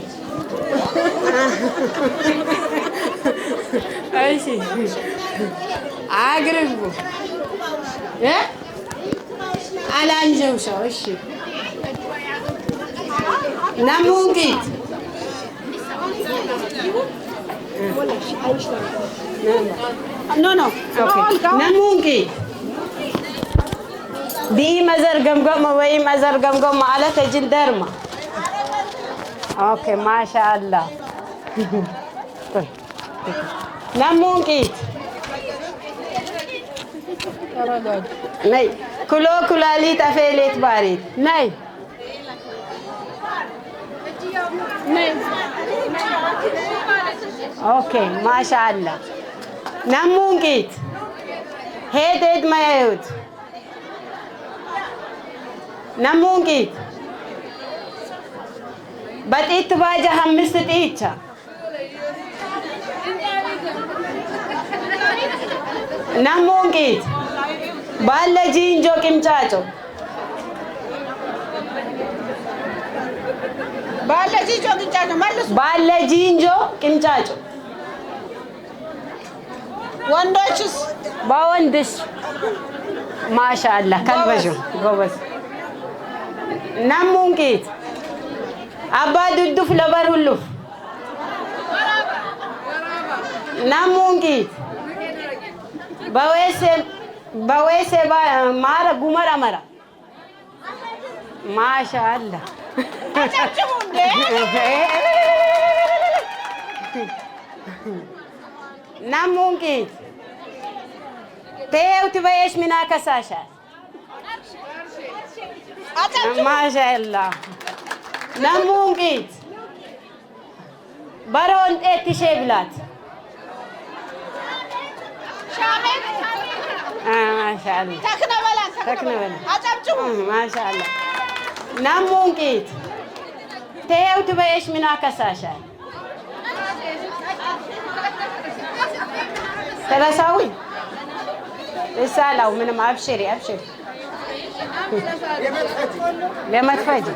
እሺ አግርቡ አላንጀው ሰው እሺ ናሙንቂት ኖ ናሙንቂት ዲ መዘር ገምገም ወይ መዘር ገምገም ማለት እጅንደርማ ኦኬ ማሻአላህ ናሙንቂት ነይ ኩላሊት አፌሌት ባሪት ነይ ኦኬ ማሻአላህ ናሙንቂት ሄድ ማያዩት ናሙንቂት በጢት ባጃ 5 ጢቻ ናሙንቂት ባለ ጂንጆ ቅምጫጮ ባለ ጂንጆ ቅምጫጮ ወንዶችስ በወንድስ ማሻአላህ ከልበሹ ጎበዝ ናሙንቂት አባ ዱዱፍ ለበር ሁሉፍ ናሙንቂት በወይሴ ማረ ጉመራ መራ ማሻአላህ ናሙንቂት ተውት በየሽ ምና ከሳሻ ማሻአላህ ናሙንቂት በሮን ጤትሼ ብላት ማሻአላህ ተክነበላ ማሻአላህ ናሙንቂት ተውት በየሽ ምና ከሳሻ ተላሳዊ እሳላው ምንም አብሽሪ ለመትፈጅ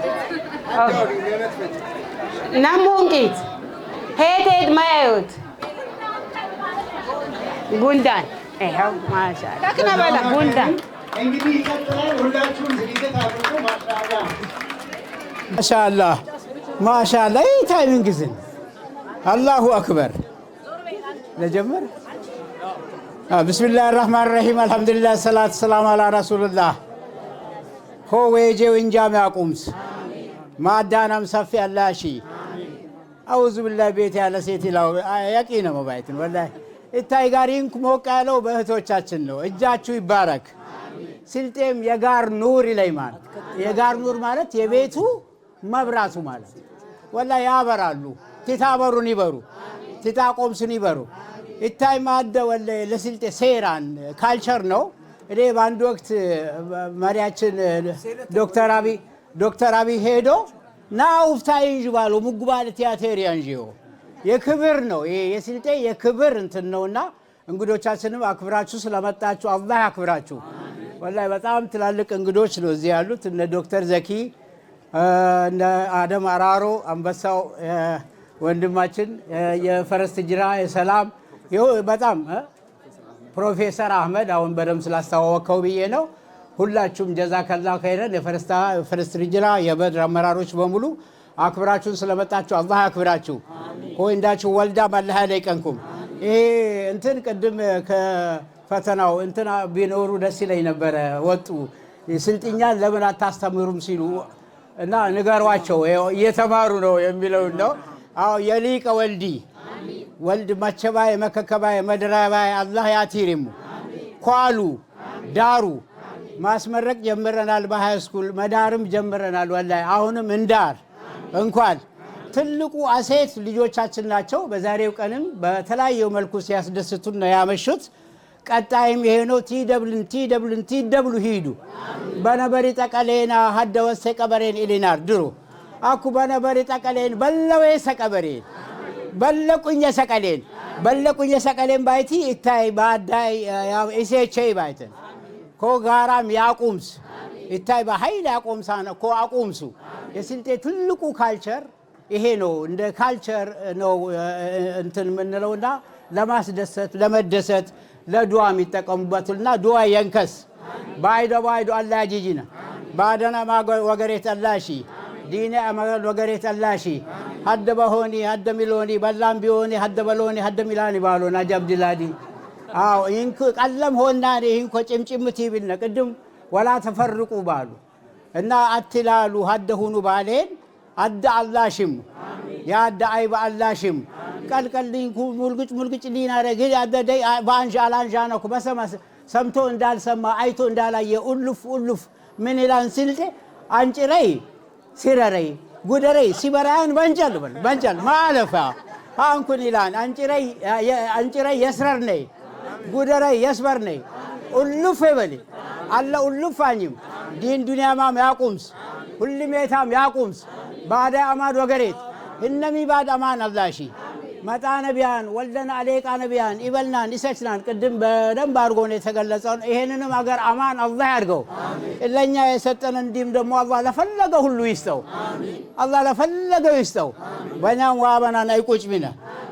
ናሙንቂት ሄድ ማያዩት ጉንዳን ይኸው ማሻአላህ ተክነበላ ጉንዳን እንግዲህ ይቀጥላል። ሁላችሁም ዝግጅት አድርጉ። ማሻአላህ ይህ ታይሚንግ ዝን አላሁ አክበር ለጀመር ብስሚላህ ራህማን ራሂም አልሐምዱሊላህ ሰላት ሰላም አላ ረሱልላህ ሆ ወጄ ወንጃም ያቁምስ ማዳናም ሰፊ አላሺ አውዙ ቢላህ ቤት ያለ ሴት ይላው ያቂነ መባይትን ወላሂ እታይ ጋሪን ሞቅ ያለው በእህቶቻችን ነው። እጃችሁ ይባረክ። ስልጤም የጋር ኑር ይለይማል። የጋር ኑር ማለት የቤቱ መብራቱ ማለት ወላሂ ያበራሉ። ትታበሩን ይበሩ ትታቆምስን ይበሩ እታይ ማደ ወላሂ ለስልጤ ሴራን ካልቸር ነው። እኔ በአንድ ወቅት መሪያችን ዶክተር አብይ ሄዶ ናውፍታይ እንጅባሉ ሙግባል ቲያትር ያንጂዮ የክብር ነው። ይሄ የስልጤ የክብር እንትን ነውና እንግዶቻችንም አክብራችሁ ስለመጣችሁ አላህ ያክብራችሁ። ወላሂ በጣም ትላልቅ እንግዶች ነው እዚህ ያሉት እነ ዶክተር ዘኪ እነ አደም አራሮ አንበሳው ወንድማችን የፈረስ ትጅራ የሰላም በጣም ፕሮፌሰር አህመድ አሁን በደም ስላስተዋወቀው ብዬ ነው። ሁላችሁም ጀዛከላ ኸይረን የፈረስት ሪጅላ የበድር አመራሮች በሙሉ አክብራችሁን ስለመጣችሁ አላህ ያክብራችሁ። ኮይንዳችሁ ወልዳ ማለሃ ለይቀንኩም። ይሄ እንትን ቅድም ከፈተናው እንትን ቢኖሩ ደስ ይለኝ ነበረ። ወጡ ስልጥኛን ለምን አታስተምሩም ሲሉ እና ንገሯቸው እየተማሩ ነው የሚለው ነው። አዎ የሊቀ ወልዲ ወልድ መቸባይ መከከባይ መድራባይ አላህ ያቲሪሙ ኳሉ ዳሩ ማስመረቅ ጀምረናል። በሃይ ስኩል መዳርም ጀምረናል። ወላሂ አሁንም እንዳር እንኳን ትልቁ አሴት ልጆቻችን ናቸው። በዛሬው ቀንም በተለያየ መልኩ ሲያስደስቱን ነው ያመሹት። ቀጣይም ይሄ ነው። ቲደብሉ ሂዱ በነበሪ ጠቀሌና ሀደ ወሰ ቀበሬን ኢሊናር ድሮ አኩ በነበሪ ጠቀሌን በለወ ሰቀበሬን በለቁኝ ሰቀሌን ባይቲ ኢታይ ባዳይ ኢሴቼ ባይተን ኮ ጋራም ያቁምስ ኢታይ በኃይል ያቆምሳነ ኮ አቁምሱ የስልጤ ትልቁ ካልቸር ይሄ ነው። እንደ ካልቸር ነው እንትን ምንለውና ለማስደሰት ለመደሰት ለዱዓ የሚጠቀሙበትና ዱዓ የንከስ ባይዶ አላህ ጂጂና ባደና ወገሬት አላሺ ዲነ አመል ወገሬት አላሺ ሀደ በሆኒ ሀደ ሚሎኒ በላም ቢሆኒ ሀደ በሎኒ ሀደ ሚላኒ ባሎና ጀብድላዲ አው እንኩ ቀለም ሆና እንኩ ጭምጭምቲ ቢልነ ቅድም ወላ ተፈርቁ ባሉ እና አትላሉ ሀደ ሁኑ ባሌን አደ አላሽም ያደ አይባ አላሽም ቀልቀልኝ ሙልግጭ ሊናረ ግን አደደይ ባንጃ አላንጃ ነው በሰማ ሰምቶ እንዳልሰማ አይቶ እንዳላየ ኡልፍ ምን ይላል ስልጤ አንጭረይ ሲረረይ ጉደረይ ሲበራን ባንጃል ማለፋ አንኩን ይላል አንጭረይ የስረርነይ ጉደረይ የስበርነይ ኡልፍ ይበል አለ ኡልፋኝም ዲን ዱንያማም ያቁምስ ሁልሜታም ያቁምስ ባዳ አማድ ወገሬት እነሚ ባድ አማን አላሺ መጣ ነቢያን ወልደና አለቃ ነቢያን ይበልናን ይሰችናን ቅድም በደንብ አድርጎ ነው የተገለጸው። ይሄንንም አገር አማን አላህ ያድርገው። ለኛ የሰጠን እንዲም ደግሞ አላህ ለፈለገው ሁሉ ይስጠው። አላህ ለፈለገው ይስጠው። በእኛም ዋበናን አይቁጭ ቢና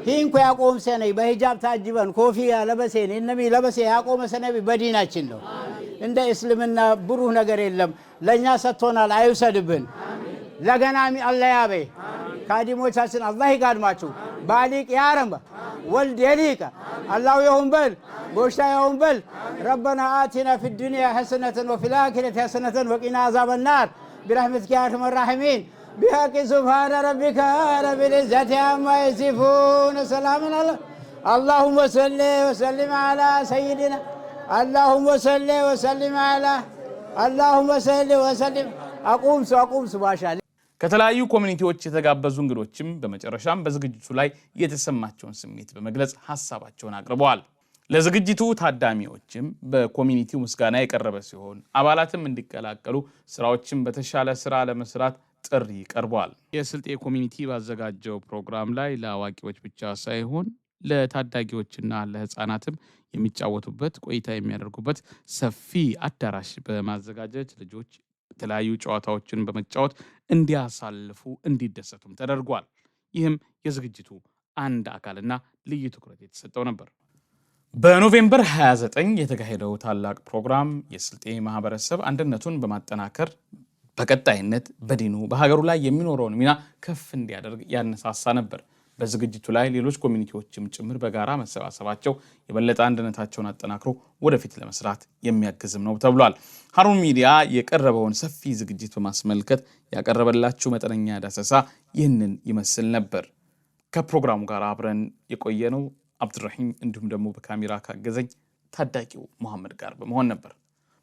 ሂንኩ ያቆም ሰነይ በሂጃብ ታጅበን ኮፊያ ለበሴን እነሚ ለበሴ ያቆመ ሰነቢ በዲናችን ነው። እንደ እስልምና ብሩህ ነገር የለም። ለኛ ሰጥቶናል፣ አይውሰድብን። ለገናሚ አላህ ያበ ካዲሞቻችን አላህ ይጋድማችሁ። ባሊቅ ያረምባ ወልድ የሊቀ አላሁ የሁንበል ጎሽታ የሁንበል ረበና አቲና ፊ ዱንያ ሐሰነተን ወፊ ልአኺረቲ ሐሰነተን ወቂና አዛበ ናር ቢረሕመቲከ ያ አርሐመ ራሒሚን ቢሐቂ ሱብሓነ ረቢከ ረቢል ዒዘቲ ዐማ የሲፉን ሰላሙን አላ አላሁመ ሰሊ ወሰሊም ዐላ ሰይድና አላሁመ ሰሊ ወሰሊም ዐላ አላሁመ ሰሊ ወሰሊም አቁምሱ ማሻአላህ። ከተለያዩ ኮሚኒቲዎች የተጋበዙ እንግዶችም በመጨረሻም በዝግጅቱ ላይ የተሰማቸውን ስሜት በመግለጽ ሐሳባቸውን አቅርበዋል። ለዝግጅቱ ታዳሚዎችም በኮሚኒቲው ምስጋና የቀረበ ሲሆን አባላትም እንዲቀላቀሉ ስራዎችን በተሻለ ስራ ለመስራት ጥሪ ቀርቧል። የስልጤ ኮሚኒቲ ባዘጋጀው ፕሮግራም ላይ ለአዋቂዎች ብቻ ሳይሆን ለታዳጊዎችና ለህፃናትም የሚጫወቱበት ቆይታ የሚያደርጉበት ሰፊ አዳራሽ በማዘጋጀት ልጆች የተለያዩ ጨዋታዎችን በመጫወት እንዲያሳልፉ እንዲደሰቱም ተደርጓል። ይህም የዝግጅቱ አንድ አካልና ልዩ ትኩረት የተሰጠው ነበር። በኖቬምበር 29 የተካሄደው ታላቅ ፕሮግራም የስልጤ ማህበረሰብ አንድነቱን በማጠናከር በቀጣይነት በዲኑ በሀገሩ ላይ የሚኖረውን ሚና ከፍ እንዲያደርግ ያነሳሳ ነበር። በዝግጅቱ ላይ ሌሎች ኮሚኒቲዎችም ጭምር በጋራ መሰባሰባቸው የበለጠ አንድነታቸውን አጠናክሮ ወደፊት ለመስራት የሚያግዝም ነው ተብሏል። ሀሩን ሚዲያ የቀረበውን ሰፊ ዝግጅት በማስመልከት ያቀረበላችሁ መጠነኛ ዳሰሳ ይህንን ይመስል ነበር። ከፕሮግራሙ ጋር አብረን የቆየነው አብዱራሂም እንዲሁም ደግሞ በካሜራ ካገዘኝ ታዳቂው መሐመድ ጋር በመሆን ነበር።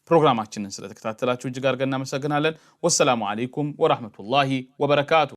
ፕሮግራማችንን ስለተከታተላችሁ እጅግ አድርገን እናመሰግናለን። ወሰላሙ አለይኩም ወራህመቱላሂ ወበረካቱ።